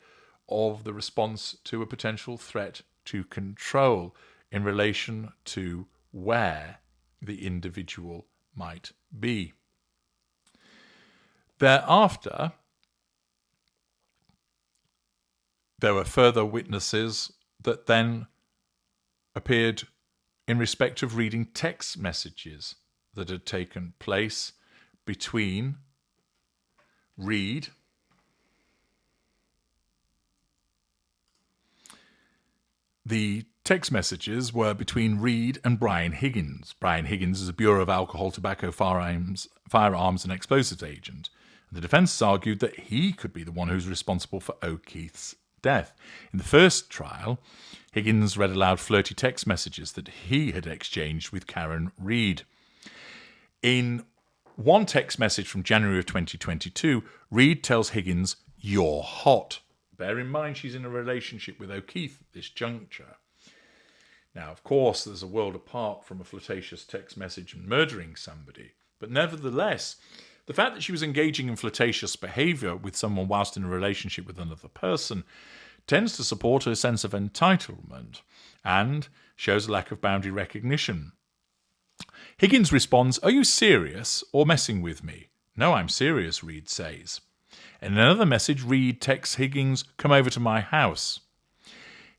of the response to a potential threat to control in relation to where the individual might be. Thereafter, there were further witnesses that then appeared in respect of reading text messages that had taken place between Reed The text messages were between Reed and Brian Higgins. Brian Higgins is a Bureau of Alcohol, Tobacco, Firearms and Explosives agent. The defence has argued that he could be the one who's responsible for O'Keefe's death. In the first trial, Higgins read aloud flirty text messages that he had exchanged with Karen Reed. In one text message from January of 2022, Reed tells Higgins, "You're hot." Bear in mind she's in a relationship with O'Keefe at this juncture. Now, of course, there's a world apart from a flirtatious text message and murdering somebody. But nevertheless, the fact that she was engaging in flirtatious behaviour with someone whilst in a relationship with another person tends to support her sense of entitlement and shows a lack of boundary recognition. Higgins responds, "Are you serious or messing with me?" "No, I'm serious," Reed says. In another message, Reed texts Higgins, "Come over to my house."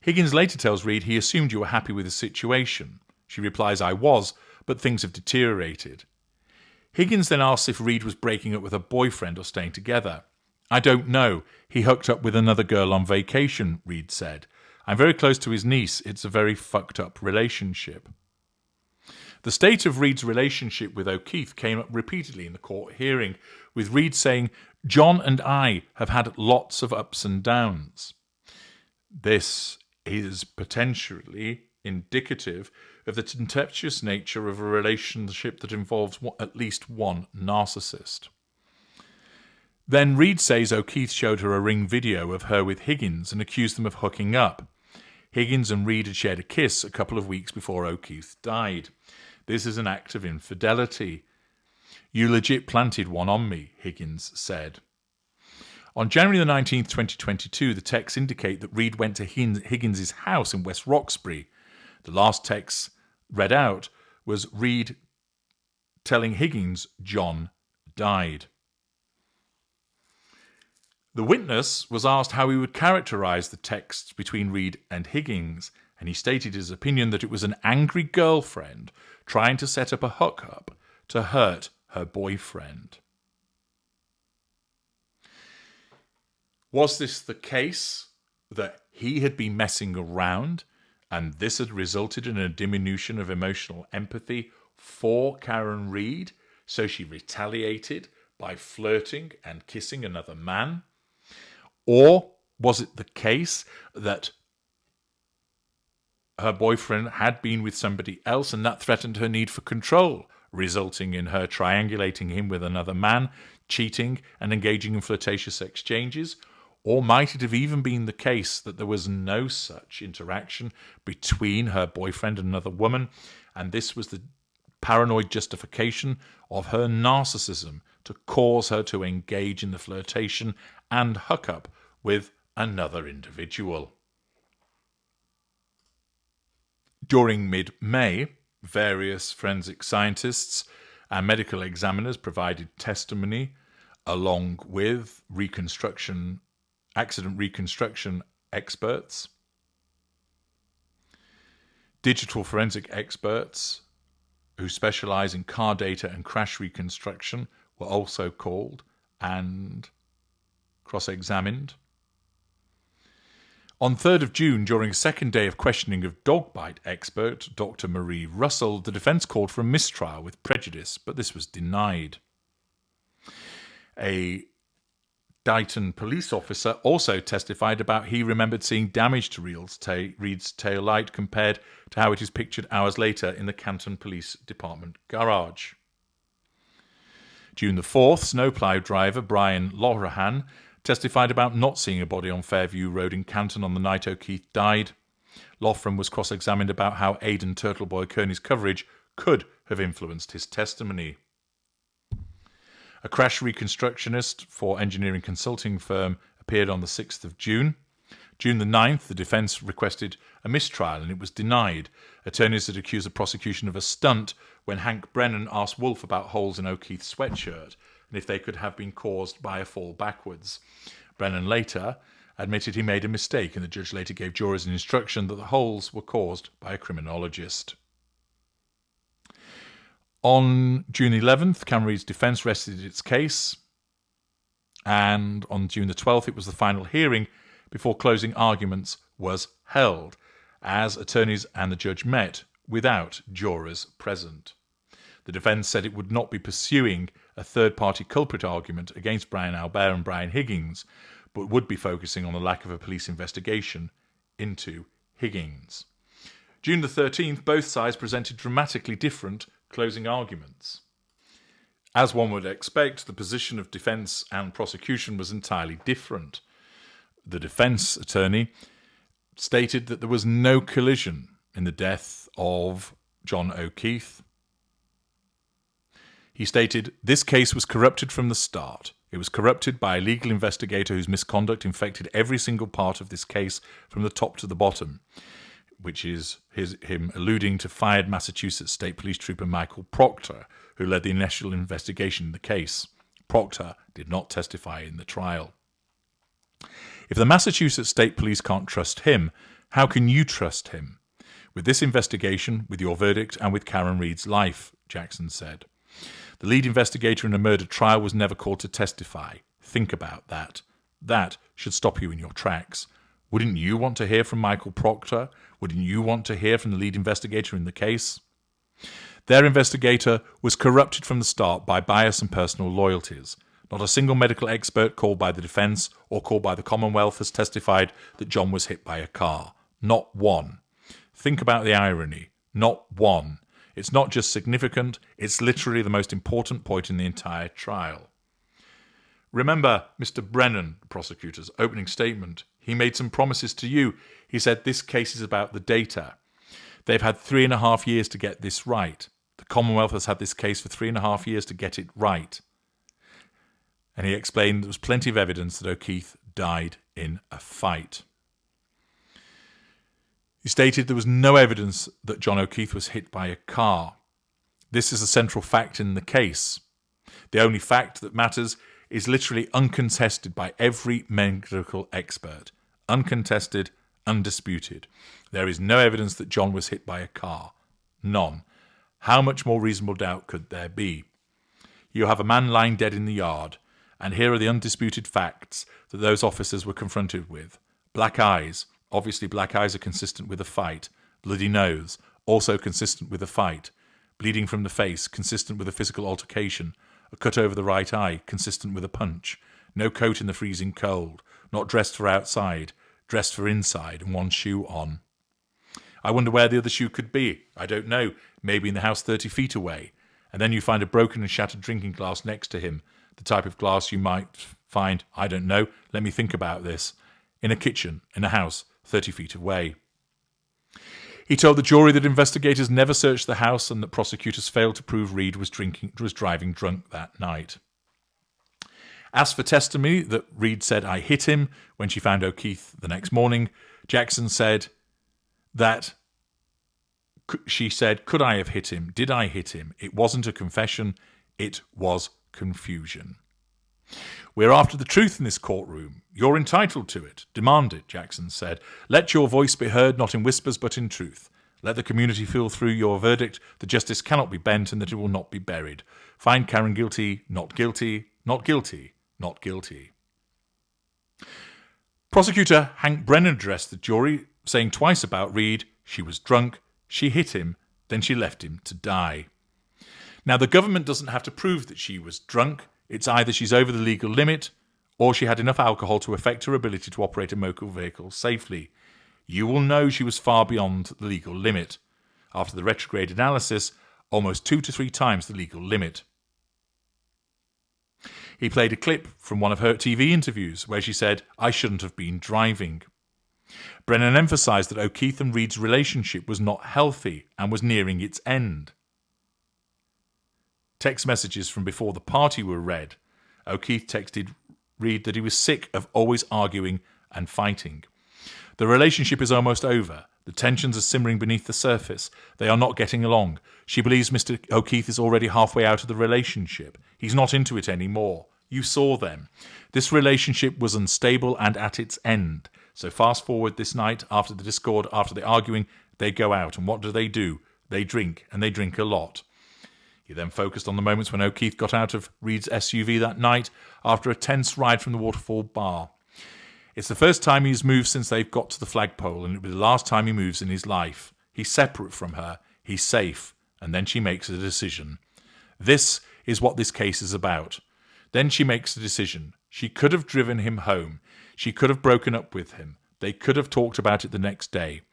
Higgins later tells Reed he assumed you were happy with the situation. She replies, "I was, but things have deteriorated." Higgins then asks if Reed was breaking up with her boyfriend or staying together. "I don't know. He hooked up with another girl on vacation," Reed said. "I'm very close to his niece. It's a very fucked up relationship." The state of Reed's relationship with O'Keefe came up repeatedly in the court hearing, with Reed saying, "John and I have had lots of ups and downs." This is potentially indicative of the tempestuous nature of a relationship that involves at least one narcissist. Then Reed says O'Keefe showed her a ring video of her with Higgins and accused them of hooking up. Higgins and Reed had shared a kiss a couple of weeks before O'Keefe died. "This is an act of infidelity. You legit planted one on me," Higgins said. On January the 19th, 2022, the texts indicate that Reed went to Higgins' house in West Roxbury. The last text read out was Reed telling Higgins John died. The witness was asked how he would characterise the texts between Reed and Higgins, and he stated his opinion that it was an angry girlfriend trying to set up a hookup to hurt her boyfriend. Was this the case that he had been messing around, and this had resulted in a diminution of emotional empathy for Karen Reid, so she retaliated by flirting and kissing another man? Or was it the case that her boyfriend had been with somebody else and that threatened her need for control, resulting in her triangulating him with another man, cheating and engaging in flirtatious exchanges? Or might it have even been the case that there was no such interaction between her boyfriend and another woman, and this was the paranoid justification of her narcissism to cause her to engage in the flirtation and hookup with another individual? During mid-May, various forensic scientists and medical examiners provided testimony along with accident reconstruction experts, digital forensic experts who specialize in car data and crash reconstruction were also called and cross-examined. On 3rd of June, during a second day of questioning of dog bite expert Dr. Marie Russell, the defence called for a mistrial with prejudice, but this was denied. A Dighton police officer also testified about he remembered seeing damage to Reid's tail light compared to how it is pictured hours later in the Canton Police Department garage. June the 4th, snowplough driver Brian Lorahan testified about not seeing a body on Fairview Road in Canton on the night O'Keefe died. Loughran was cross-examined about how Aidan Turtleboy Kearney's coverage could have influenced his testimony. A crash reconstructionist for engineering consulting firm appeared on the 6th of June. June the 9th, the defence requested a mistrial and it was denied. Attorneys had accused the prosecution of a stunt when Hank Brennan asked Wolfe about holes in O'Keefe's sweatshirt and if they could have been caused by a fall backwards. Brennan later admitted he made a mistake, and the judge later gave jurors an instruction that the holes were caused by a criminologist. On June 11th, Karen Reid's defence rested its case, and on June the 12th it was the final hearing before closing arguments was held, as attorneys and the judge met without jurors present. The defence said it would not be pursuing a third-party culprit argument against Brian Albert and Brian Higgins, but would be focusing on the lack of a police investigation into Higgins. June the 13th, both sides presented dramatically different closing arguments. As one would expect, the position of defence and prosecution was entirely different. The defence attorney stated that there was no collision in the death of John O'Keefe. He stated, "This case was corrupted from the start. It was corrupted by a legal investigator whose misconduct infected every single part of this case from the top to the bottom," which is him alluding to fired Massachusetts State Police Trooper Michael Proctor, who led the initial investigation in the case. Proctor did not testify in the trial. If the Massachusetts State Police can't trust him, how can you trust him? With this investigation, with your verdict, and with Karen Reid's life, Jackson said. The lead investigator in a murder trial was never called to testify. Think about that. That should stop you in your tracks. Wouldn't you want to hear from Michael Proctor? Wouldn't you want to hear from the lead investigator in the case? Their investigator was corrupted from the start by bias and personal loyalties. Not a single medical expert called by the defence or called by the Commonwealth has testified that John was hit by a car. Not one. Think about the irony. Not one. It's not just significant, it's literally the most important point in the entire trial. Remember Mr. Brennan, the prosecutor's opening statement. He made some promises to you. He said this case is about the data. They've had 3.5 years to get this right. The Commonwealth has had this case for 3.5 years to get it right. And he explained there was plenty of evidence that O'Keefe died in a fight. He stated there was no evidence that John O'Keefe was hit by a car. This is a central fact in the case. The only fact that matters is literally uncontested by every medical expert. Uncontested, undisputed. There is no evidence that John was hit by a car. None. How much more reasonable doubt could there be? You have a man lying dead in the yard, and here are the undisputed facts that those officers were confronted with. Black eyes. Obviously, black eyes are consistent with a fight. Bloody nose. Also consistent with a fight. Bleeding from the face. Consistent with a physical altercation. A cut over the right eye. Consistent with a punch. No coat in the freezing cold. Not dressed for outside. Dressed for inside, and one shoe on. I wonder where the other shoe could be. I don't know. Maybe in the house 30 feet away. And then you find a broken and shattered drinking glass next to him. The type of glass you might find, I don't know, let me think about this, in a kitchen, in a house 30 feet away. He told the jury that investigators never searched the house and that prosecutors failed to prove Reed was driving drunk that night. Asked for testimony that Reed said, "I hit him," when she found O'Keefe the next morning, Jackson said that she said, "Could I have hit him? Did I hit him? It wasn't a confession. It was confusion." "We're after the truth in this courtroom. You're entitled to it. Demand it," Jackson said. "Let your voice be heard, not in whispers, but in truth. Let the community feel through your verdict that justice cannot be bent and that it will not be buried. Find Karen guilty, not guilty, not guilty, not guilty." Prosecutor Hank Brennan addressed the jury, saying twice about Reed, she was drunk, she hit him, then she left him to die. Now, the government doesn't have to prove that she was drunk. It's either she's over the legal limit or she had enough alcohol to affect her ability to operate a motor vehicle safely. You will know she was far beyond the legal limit. After the retrograde analysis, almost 2 to 3 times the legal limit. He played a clip from one of her TV interviews where she said, "I shouldn't have been driving." Brennan emphasised that O'Keefe and Reed's relationship was not healthy and was nearing its end. Text messages from before the party were read. O'Keefe texted Reed that he was sick of always arguing and fighting. "The relationship is almost over. The tensions are simmering beneath the surface. They are not getting along. She believes Mr. O'Keefe is already halfway out of the relationship. He's not into it anymore. You saw them. This relationship was unstable and at its end. So fast forward this night, after the discord, after the arguing, they go out. And what do? They drink, and they drink a lot." He then focused on the moments when O'Keefe got out of Reed's SUV that night after a tense ride from the Waterfall bar. "It's the first time he's moved since they've got to the flagpole, and it'll be the last time he moves in his life. He's separate from her. He's safe." And then she makes a decision. This is what this case is about. Then she makes a decision. She could have driven him home. She could have broken up with him. They could have talked about it the next day.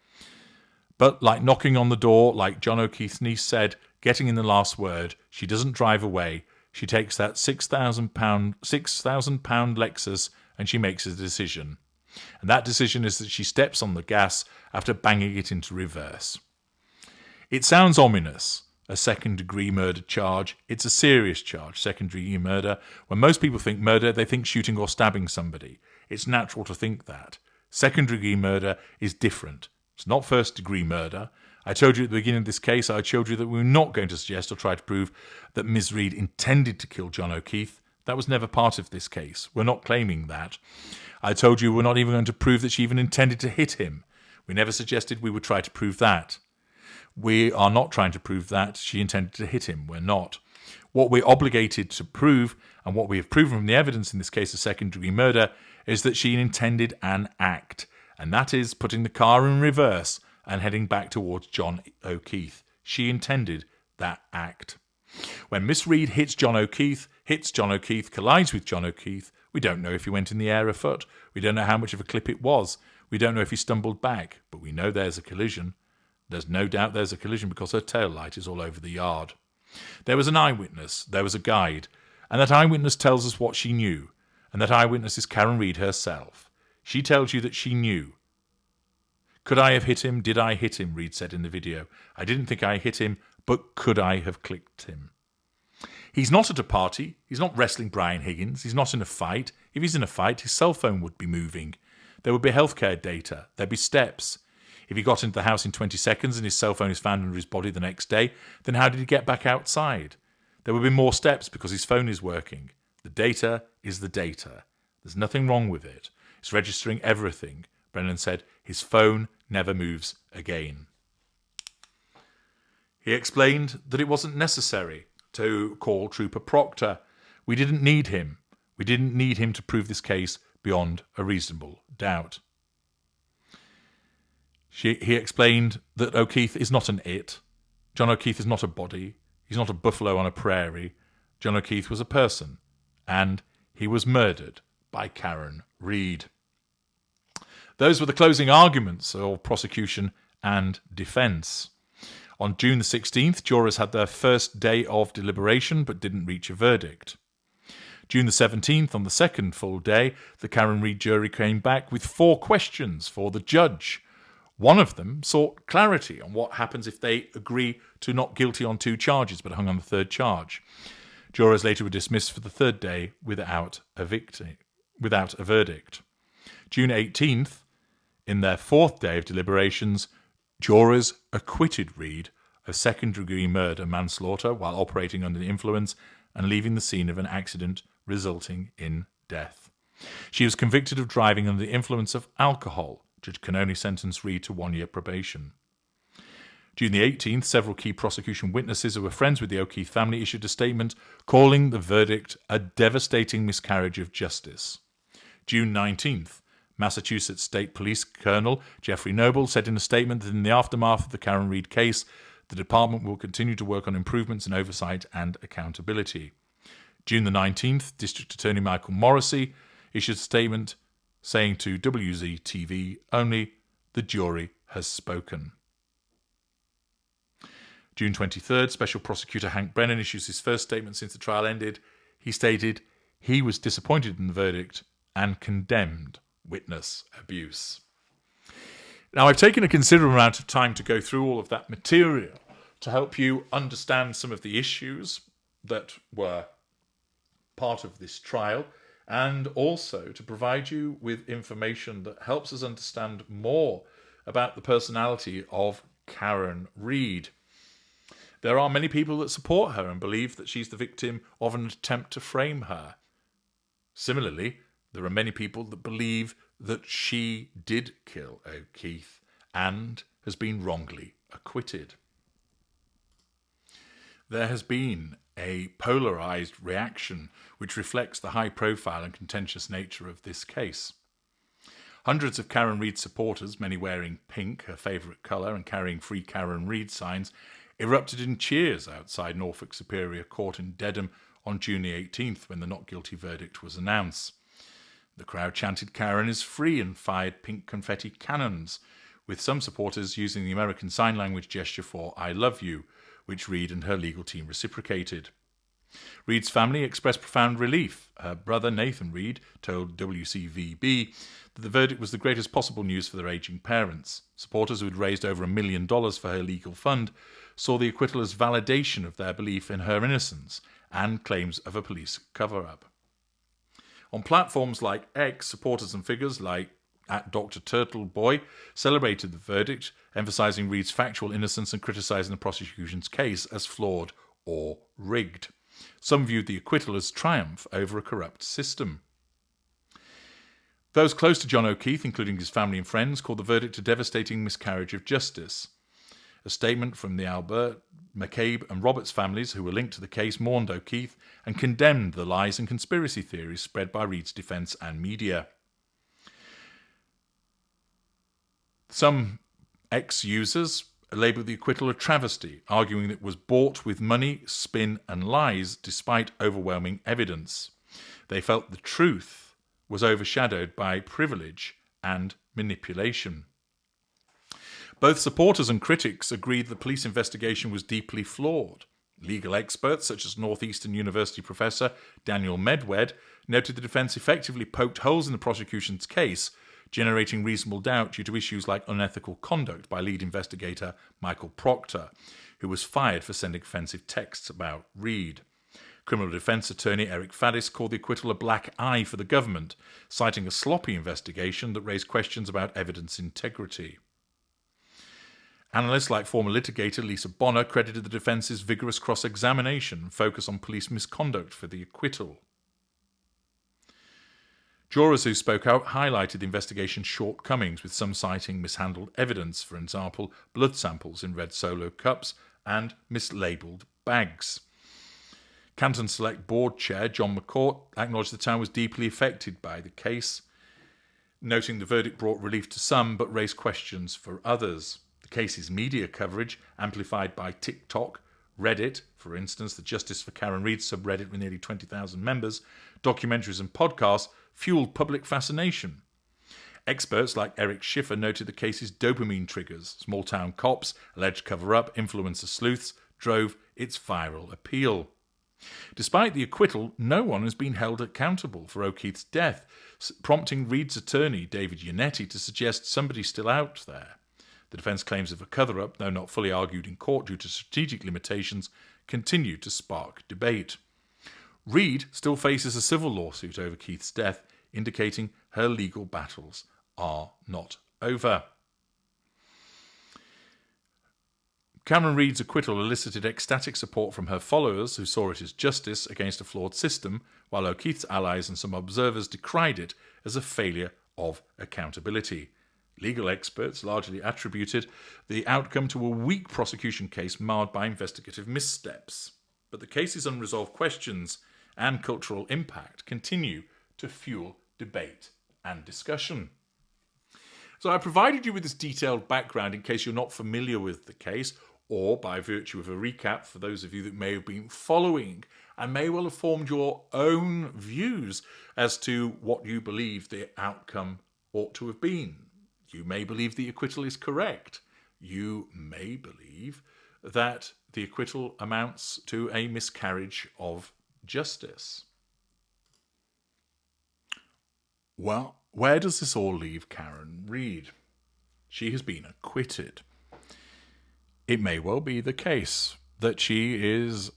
But like knocking on the door, like John O'Keefe's niece said, getting in the last word, she doesn't drive away. She takes that £6,000 Lexus and she makes a decision. And that decision is that she steps on the gas after banging it into reverse. It sounds ominous, a second-degree murder charge. It's a serious charge, second-degree murder. When most people think murder, they think shooting or stabbing somebody. It's natural to think that. Second-degree murder is different. It's not first-degree murder. I told you at the beginning of this case, I told you that we were not going to suggest or try to prove that Ms. Reed intended to kill John O'Keefe. That was never part of this case. We're not claiming that. I told you we're not even going to prove that she even intended to hit him. We never suggested we would try to prove that. We are not trying to prove that she intended to hit him. We're not. What we're obligated to prove, and what we have proven from the evidence in this case of second-degree murder, is that she intended an act, and that is putting the car in reverse and heading back towards John O'Keefe. She intended that act. When Miss Reed hits John O'Keefe, collides with John O'Keefe, we don't know if he went in the air afoot. We don't know how much of a clip it was. We don't know if he stumbled back, but we know there's a collision. There's no doubt there's a collision because her tail light is all over the yard. There was an eyewitness, there was a guide, and that eyewitness tells us what she knew, and that eyewitness is Karen Reed herself. She tells you that she knew. "Could I have hit him? Did I hit him?" Reed said in the video. "I didn't think I hit him, but could I have clipped him?" He's not at a party. He's not wrestling Brian Higgins. He's not in a fight. If he's in a fight, his cell phone would be moving. There would be healthcare data. There'd be steps. If he got into the house in 20 seconds and his cell phone is found under his body the next day, then how did he get back outside? There would be more steps because his phone is working. The data is the data. There's nothing wrong with it. It's registering everything. Brennan said his phone never moves again. He explained that it wasn't necessary to call Trooper Proctor. We didn't need him. We didn't need him to prove this case beyond a reasonable doubt. He explained that O'Keefe is not an it. John O'Keefe is not a body. He's not a buffalo on a prairie. John O'Keefe was a person, and he was murdered by Karen Reid. Those were the closing arguments of prosecution and defence. On June the 16th, jurors had their first day of deliberation but didn't reach a verdict. June the 17th, on the second full day, the Karen Reid jury came back with 4 questions for the judge. One of them sought clarity on what happens if they agree to not guilty on 2 charges but hung on the 3rd charge. Jurors later were dismissed for the 3rd day without a verdict. June 18th, in their 4th day of deliberations, jurors acquitted Reid of second-degree murder manslaughter while operating under the influence and leaving the scene of an accident resulting in death. She was convicted of driving under the influence of alcohol. Judge can only sentence Reid to 1 year probation. June the 18th, several key prosecution witnesses who were friends with the O'Keefe family issued a statement calling the verdict a devastating miscarriage of justice. June 19th, Massachusetts State Police Colonel Jeffrey Noble said in a statement that in the aftermath of the Karen Reid case, the department will continue to work on improvements in oversight and accountability. June the 19th, District Attorney Michael Morrissey issued a statement saying to WZ-TV only, "The jury has spoken." June 23rd, Special Prosecutor Hank Brennan issues his first statement since the trial ended. He stated he was disappointed in the verdict and condemned witness abuse. Now, I've taken a considerable amount of time to go through all of that material to help you understand some of the issues that were part of this trial, and also to provide you with information that helps us understand more about the personality of Karen Reid. There are many people that support her and believe that she's the victim of an attempt to frame her. Similarly, there are many people that believe that she did kill O'Keefe and has been wrongly acquitted. There has been a polarised reaction which reflects the high profile and contentious nature of this case. Hundreds of Karen Reid supporters, many wearing pink, her favourite colour, and carrying Free Karen Reid signs, erupted in cheers outside Norfolk Superior Court in Dedham on June the 18th when the not guilty verdict was announced. The crowd chanted "Karen is free" and fired pink confetti cannons, with some supporters using the American Sign Language gesture for "I love you," which Reid and her legal team reciprocated. Reid's family expressed profound relief. Her brother, Nathan Reid, told WCVB that the verdict was the greatest possible news for their aging parents. Supporters who had raised over $1 million for her legal fund saw the acquittal as validation of their belief in her innocence and claims of a police cover-up. On platforms like X, supporters and figures like @Dr. Turtleboy celebrated the verdict, emphasising Reid's factual innocence and criticising the prosecution's case as flawed or rigged. Some viewed the acquittal as triumph over a corrupt system. Those close to John O'Keefe, including his family and friends, called the verdict a devastating miscarriage of justice. A statement from the Albert, McCabe and Roberts families, who were linked to the case, mourned O'Keefe and condemned the lies and conspiracy theories spread by Reid's defence and media. Some ex-users labelled the acquittal a travesty, arguing that it was bought with money, spin and lies despite overwhelming evidence. They felt the truth was overshadowed by privilege and manipulation. Both supporters and critics agreed the police investigation was deeply flawed. Legal experts, such as Northeastern University professor Daniel Medwed, noted the defence effectively poked holes in the prosecution's case, generating reasonable doubt due to issues like unethical conduct by lead investigator Michael Proctor, who was fired for sending offensive texts about Reid. Criminal defence attorney Eric Faddis called the acquittal a black eye for the government, citing a sloppy investigation that raised questions about evidence integrity. Analysts like former litigator Lisa Bonner credited the defence's vigorous cross-examination and focus on police misconduct for the acquittal. Jurors who spoke out highlighted the investigation's shortcomings, with some citing mishandled evidence, for example, blood samples in red Solo cups and mislabelled bags. Canton Select Board Chair John McCourt acknowledged the town was deeply affected by the case. noting the verdict brought relief to some but raised questions for others. The case's media coverage, amplified by TikTok, Reddit, for instance, the Justice for Karen Reid subreddit with nearly 20,000 members, documentaries and podcasts, fueled public fascination. Experts like Eric Schiffer noted the case's dopamine triggers, small-town cops, alleged cover-up, influencer sleuths, drove its viral appeal. Despite the acquittal, no one has been held accountable for O'Keefe's death, prompting Reid's attorney, David Yannetti, to suggest somebody's still out there. The defence claims of a cover-up, though not fully argued in court due to strategic limitations, continue to spark debate. Reid still faces a civil lawsuit over Keith's death, indicating her legal battles are not over. Cameron Reid's acquittal elicited ecstatic support from her followers, who saw it as justice against a flawed system, while O'Keefe's allies and some observers decried it as a failure of accountability. Legal experts largely attributed the outcome to a weak prosecution case marred by investigative missteps. But the case's unresolved questions and cultural impact continue to fuel debate and discussion. So I provided you with this detailed background in case you're not familiar with the case, or by virtue of a recap for those of you that may have been following and may well have formed your own views as to what you believe the outcome ought to have been. You may believe the acquittal is correct. You may believe that the acquittal amounts to a miscarriage of justice. Well, where does this all leave Karen Reid? She has been acquitted. It may well be the case that she is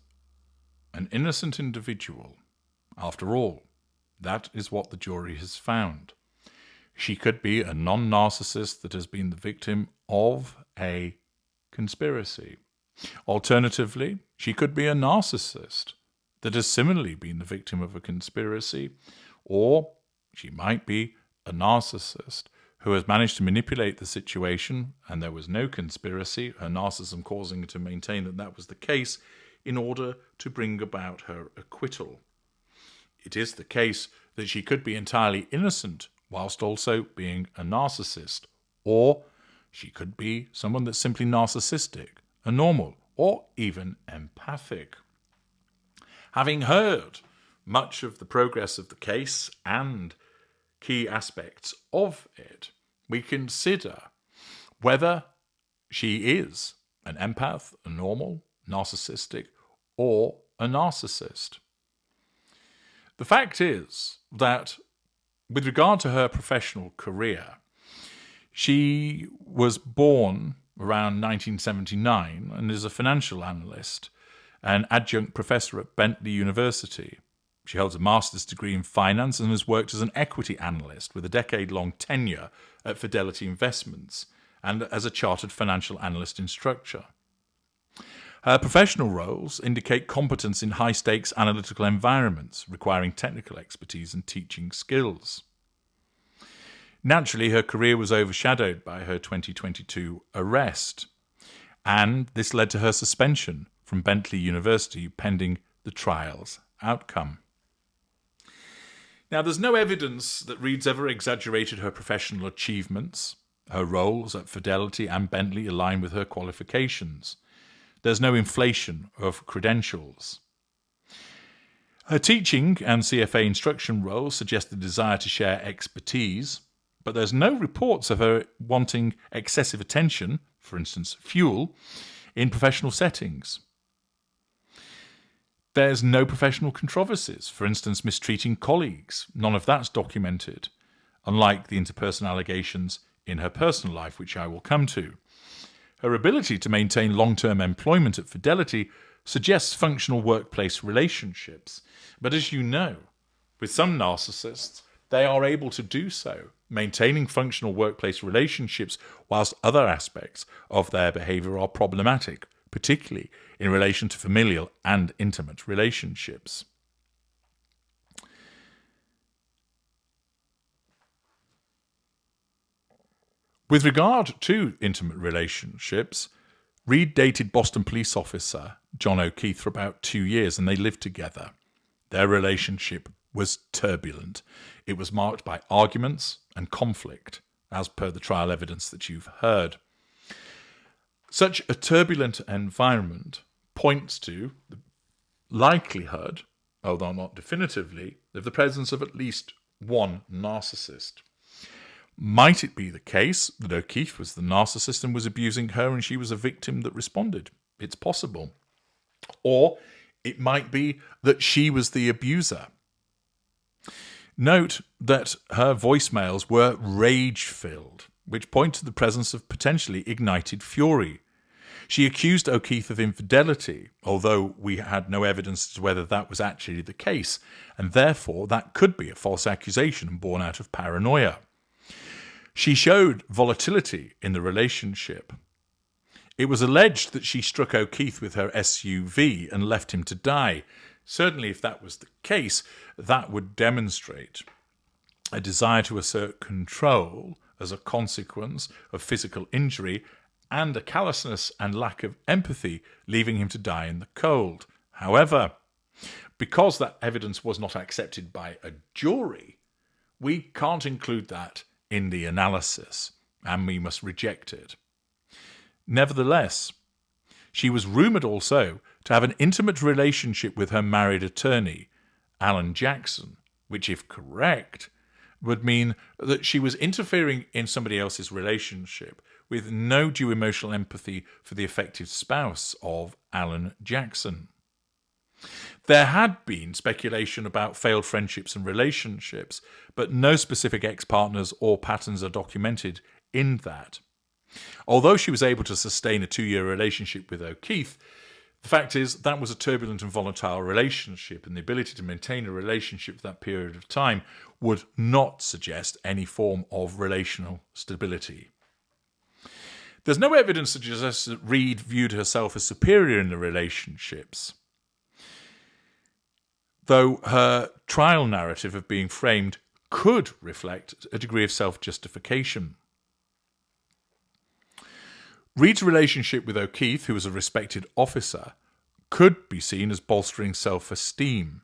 an innocent individual. After all, that is what the jury has found. She could be a non-narcissist that has been the victim of a conspiracy. Alternatively, she could be a narcissist that has similarly been the victim of a conspiracy, or she might be a narcissist who has managed to manipulate the situation, and there was no conspiracy, her narcissism causing her to maintain that that was the case, in order to bring about her acquittal. It is the case that she could be entirely innocent whilst also being a narcissist, or she could be someone that's simply narcissistic, a normal, or even empathic. Having heard much of the progress of the case and key aspects of it, we consider whether she is an empath, a normal, narcissistic, or a narcissist. The fact is that with regard to her professional career, she was born around 1979 and is a financial analyst and adjunct professor at Bentley University. She holds a master's degree in finance and has worked as an equity analyst with a decade-long tenure at Fidelity Investments and as a chartered financial analyst instructor. Her professional roles indicate competence in high-stakes analytical environments requiring technical expertise and teaching skills. Naturally, her career was overshadowed by her 2022 arrest, and this led to her suspension from Bentley University pending the trial's outcome. Now, there's no evidence that Reid's ever exaggerated her professional achievements. Her roles at Fidelity and Bentley align with her qualifications. There's no inflation of credentials. Her teaching and CFA instruction roles suggest the desire to share expertise, but there's no reports of her wanting excessive attention, for instance, fuel, in professional settings. There's no professional controversies, for instance, mistreating colleagues. None of that's documented, unlike the interpersonal allegations in her personal life, which I will come to. Her ability to maintain long-term employment at Fidelity suggests functional workplace relationships. But as you know, with some narcissists, they are able to do so, maintaining functional workplace relationships whilst other aspects of their behaviour are problematic, particularly in relation to familial and intimate relationships. With regard to intimate relationships, Reid dated Boston police officer John O'Keefe for about 2 years, and they lived together. Their relationship was turbulent. It was marked by arguments and conflict, as per the trial evidence that you've heard. Such a turbulent environment points to the likelihood, although not definitively, of the presence of at least one narcissist. Might it be the case that O'Keefe was the narcissist and was abusing her and she was a victim that responded? It's possible. Or it might be that she was the abuser. Note that her voicemails were rage-filled, which point to the presence of potentially ignited fury. She accused O'Keefe of infidelity, although we had no evidence as to whether that was actually the case, and therefore that could be a false accusation born out of paranoia. She showed volatility in the relationship. It was alleged that she struck O'Keefe with her SUV and left him to die. Certainly, if that was the case, that would demonstrate a desire to assert control as a consequence of physical injury and a callousness and lack of empathy, leaving him to die in the cold. However, because that evidence was not accepted by a jury, we can't include that in the analysis, and we must reject it. Nevertheless, she was rumoured also to have an intimate relationship with her married attorney, Alan Jackson, which, if correct, would mean that she was interfering in somebody else's relationship with no due emotional empathy for the affected spouse of Alan Jackson. There had been speculation about failed friendships and relationships, but no specific ex-partners or patterns are documented in that. Although she was able to sustain a 2-year relationship with O'Keefe, the fact is that was a turbulent and volatile relationship, and the ability to maintain a relationship for that period of time would not suggest any form of relational stability. There's no evidence to suggest that Reed viewed herself as superior in the relationships, though her trial narrative of being framed could reflect a degree of self-justification. Reed's relationship with O'Keefe, who was a respected officer, could be seen as bolstering self-esteem,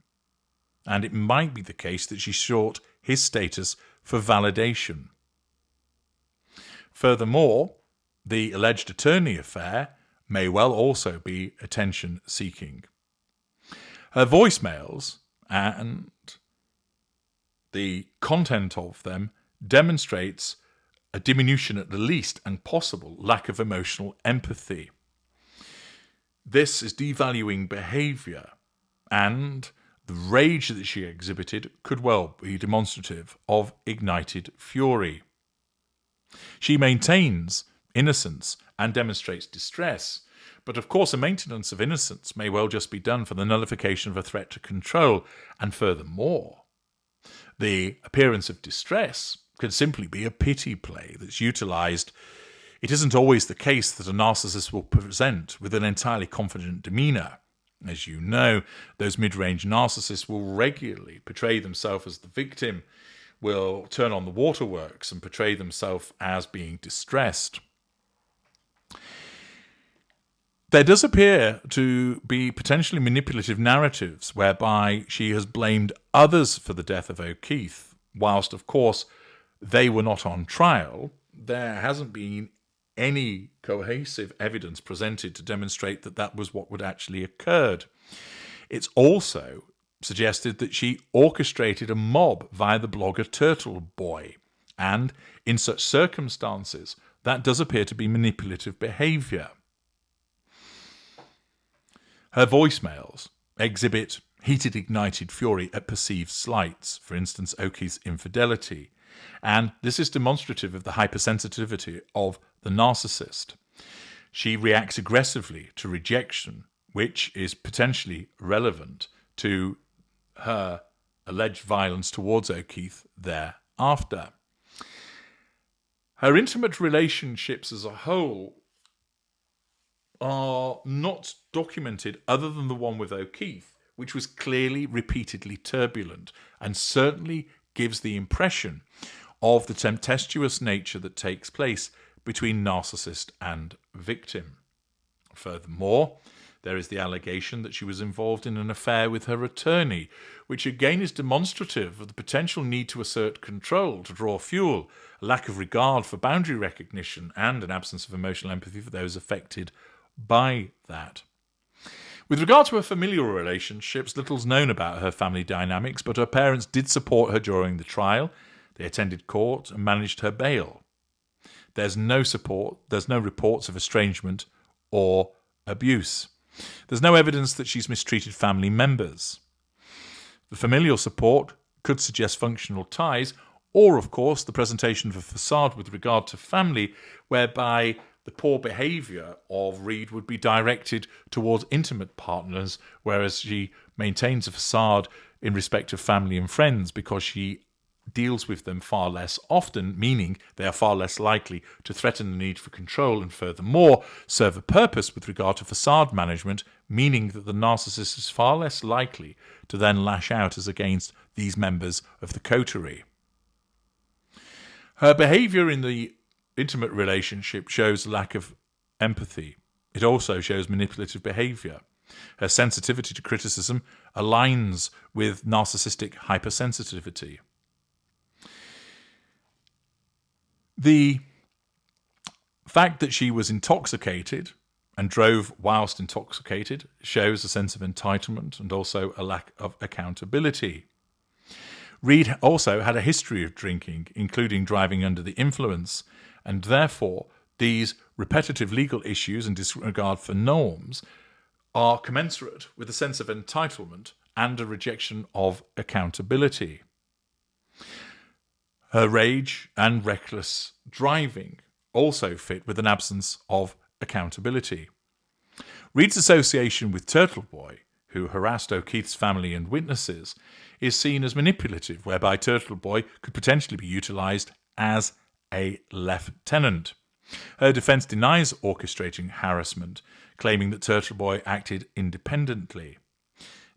and it might be the case that she sought his status for validation. Furthermore, the alleged attorney affair may well also be attention-seeking. Her voicemails and the content of them demonstrates a diminution at the least and possible lack of emotional empathy. This is devaluing behaviour, and the rage that she exhibited could well be demonstrative of ignited fury. She maintains innocence and demonstrates distress, but of course a maintenance of innocence may well just be done for the nullification of a threat to control, and furthermore, the appearance of distress could simply be a pity play that's utilised. It isn't always the case that a narcissist will present with an entirely confident demeanour. As you know, those mid-range narcissists will regularly portray themselves as the victim, will turn on the waterworks and portray themselves as being distressed. There does appear to be potentially manipulative narratives whereby she has blamed others for the death of O'Keefe, whilst, of course, they were not on trial. There hasn't been any cohesive evidence presented to demonstrate that that was what would actually occurred. It's also suggested that she orchestrated a mob via the blogger Turtle Boy, and in such circumstances, that does appear to be manipulative behaviour. Her voicemails exhibit heated, ignited fury at perceived slights, for instance, O'Keefe's infidelity, and this is demonstrative of the hypersensitivity of the narcissist. She reacts aggressively to rejection, which is potentially relevant to her alleged violence towards O'Keefe thereafter. Her intimate relationships as a whole are not documented other than the one with O'Keefe, which was clearly repeatedly turbulent and certainly gives the impression of the tempestuous nature that takes place between narcissist and victim. Furthermore, There is the allegation that she was involved in an affair with her attorney, which again is demonstrative of the potential need to assert control, to draw fuel, a lack of regard for boundary recognition, and an absence of emotional empathy for those affected by that. With regard to her familial relationships, little's known about her family dynamics, but her parents did support her during the trial. They attended court and managed her bail. There's no reports of estrangement or abuse. There's no evidence that she's mistreated family members. The familial support could suggest functional ties, or, of course, the presentation of a facade with regard to family, whereby the poor behaviour of Reed would be directed towards intimate partners, whereas she maintains a facade in respect of family and friends because she deals with them far less often, meaning they are far less likely to threaten the need for control and furthermore serve a purpose with regard to facade management, meaning that the narcissist is far less likely to then lash out as against these members of the coterie. Her behaviour in the intimate relationship shows lack of empathy. It also shows manipulative behaviour. Her sensitivity to criticism aligns with narcissistic hypersensitivity. The fact that she was intoxicated and drove whilst intoxicated shows a sense of entitlement and also a lack of accountability. Reed also had a history of drinking, including driving under the influence, and therefore these repetitive legal issues and disregard for norms are commensurate with a sense of entitlement and a rejection of accountability. Her rage and reckless driving also fit with an absence of accountability. Reed's association with Turtle Boy, who harassed O'Keefe's family and witnesses, is seen as manipulative, whereby Turtle Boy could potentially be utilised as a lieutenant. Her defence denies orchestrating harassment, claiming that Turtle Boy acted independently.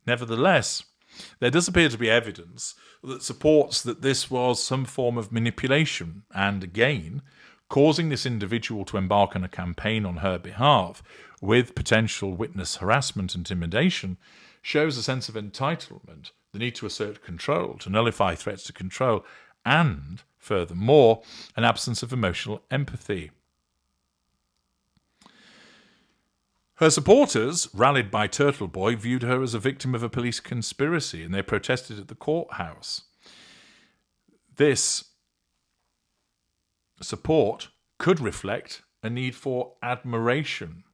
Nevertheless, there does appear to be evidence that supports that this was some form of manipulation, and again, causing this individual to embark on a campaign on her behalf with potential witness harassment and intimidation shows a sense of entitlement, the need to assert control, to nullify threats to control, and, furthermore, an absence of emotional empathy. Her supporters, rallied by Turtle Boy, viewed her as a victim of a police conspiracy, and they protested at the courthouse. This support could reflect a need for admiration,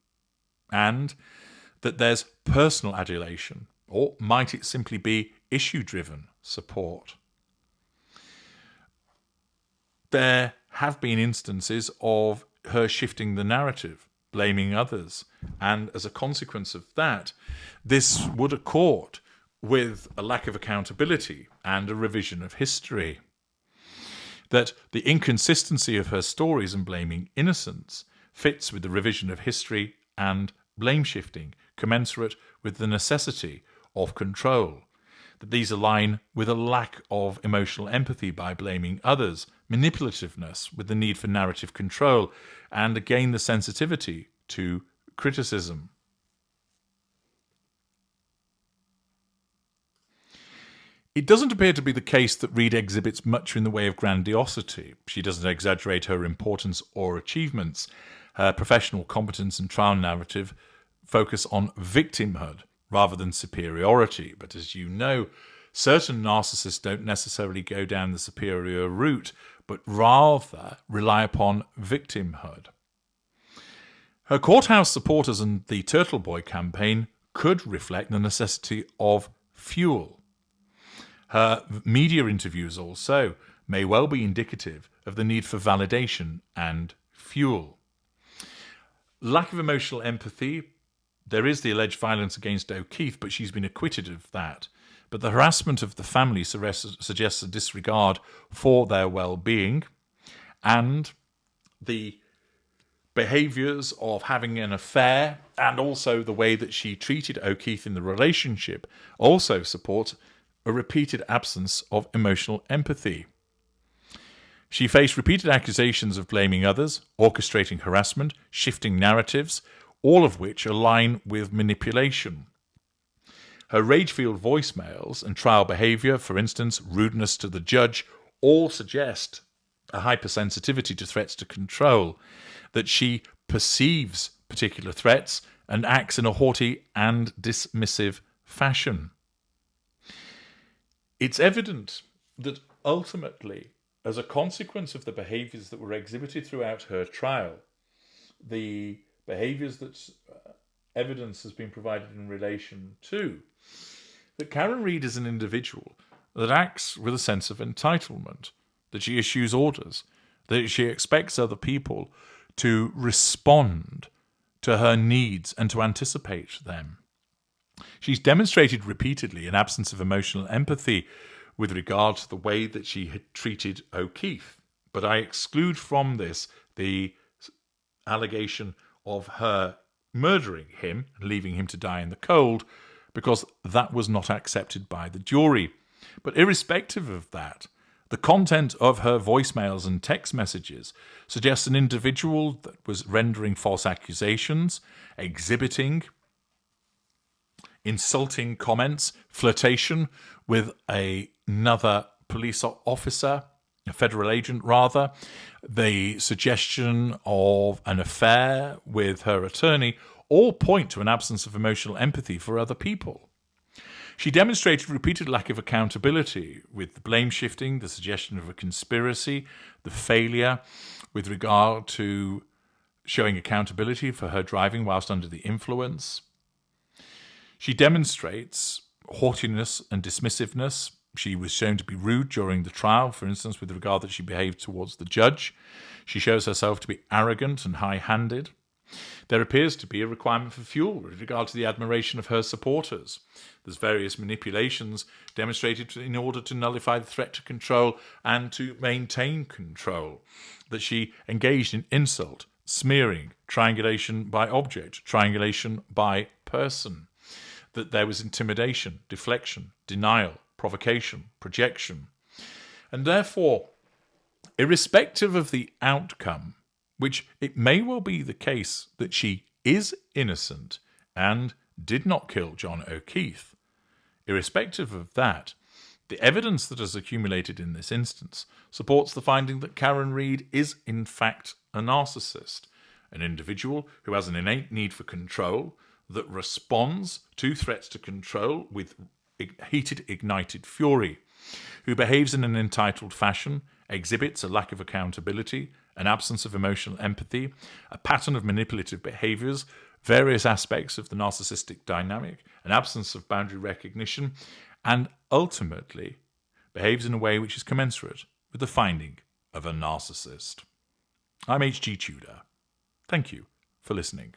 and that there's personal adulation, or might it simply be issue-driven support? There have been instances of her shifting the narrative, blaming others, and as a consequence of that, this would accord with a lack of accountability and a revision of history. That the inconsistency of her stories and blaming innocents fits with the revision of history and blame shifting, commensurate with the necessity of control. That these align with a lack of emotional empathy by blaming others, manipulativeness with the need for narrative control, and again the sensitivity to criticism. It doesn't appear to be the case that Reed exhibits much in the way of grandiosity. She doesn't exaggerate her importance or achievements. Her professional competence and trial narrative focus on victimhood rather than superiority. But as you know, certain narcissists don't necessarily go down the superior route, but rather rely upon victimhood. Her courthouse supporters and the Turtle Boy campaign could reflect the necessity of fuel. Her media interviews also may well be indicative of the need for validation and fuel. Lack of emotional empathy. There is the alleged violence against O'Keefe, but she's been acquitted of that. But the harassment of the family suggests a disregard for their well-being, and the behaviours of having an affair and also the way that she treated O'Keefe in the relationship also support a repeated absence of emotional empathy. She faced repeated accusations of blaming others, orchestrating harassment, shifting narratives, all of which align with manipulation. Her rage-filled voicemails and trial behaviour, for instance, rudeness to the judge, all suggest a hypersensitivity to threats to control, that she perceives particular threats and acts in a haughty and dismissive fashion. It's evident that ultimately, as a consequence of the behaviours that were exhibited throughout her trial, the behaviours that evidence has been provided in relation to, that Karen Read is an individual that acts with a sense of entitlement, that she issues orders, that she expects other people to respond to her needs and to anticipate them. She's demonstrated repeatedly an absence of emotional empathy with regard to the way that she had treated O'Keefe. But I exclude from this the allegation of her murdering him and leaving him to die in the cold, because that was not accepted by the jury. But irrespective of that, the content of her voicemails and text messages suggests an individual that was rendering false accusations, exhibiting insulting comments, flirtation with another police officer, a federal agent rather, the suggestion of an affair with her attorney, all point to an absence of emotional empathy for other people. She demonstrated repeated lack of accountability, with the blame shifting, the suggestion of a conspiracy, the failure with regard to showing accountability for her driving whilst under the influence. She demonstrates haughtiness and dismissiveness. She was shown to be rude during the trial, for instance, with regard that she behaved towards the judge. She shows herself to be arrogant and high-handed. There appears to be a requirement for fuel with regard to the admiration of her supporters. There's various manipulations demonstrated in order to nullify the threat to control and to maintain control. That she engaged in insult, smearing, triangulation by object, triangulation by person. That there was intimidation, deflection, denial, provocation, projection. And therefore, irrespective of the outcome, which it may well be the case that she is innocent and did not kill John O'Keefe, irrespective of that, the evidence that has accumulated in this instance supports the finding that Karen Read is in fact a narcissist, an individual who has an innate need for control, that responds to threats to control with heated, ignited fury, who behaves in an entitled fashion, exhibits a lack of accountability, an absence of emotional empathy, a pattern of manipulative behaviours, various aspects of the narcissistic dynamic, an absence of boundary recognition, and ultimately behaves in a way which is commensurate with the finding of a narcissist. I'm H.G. Tudor. Thank you for listening.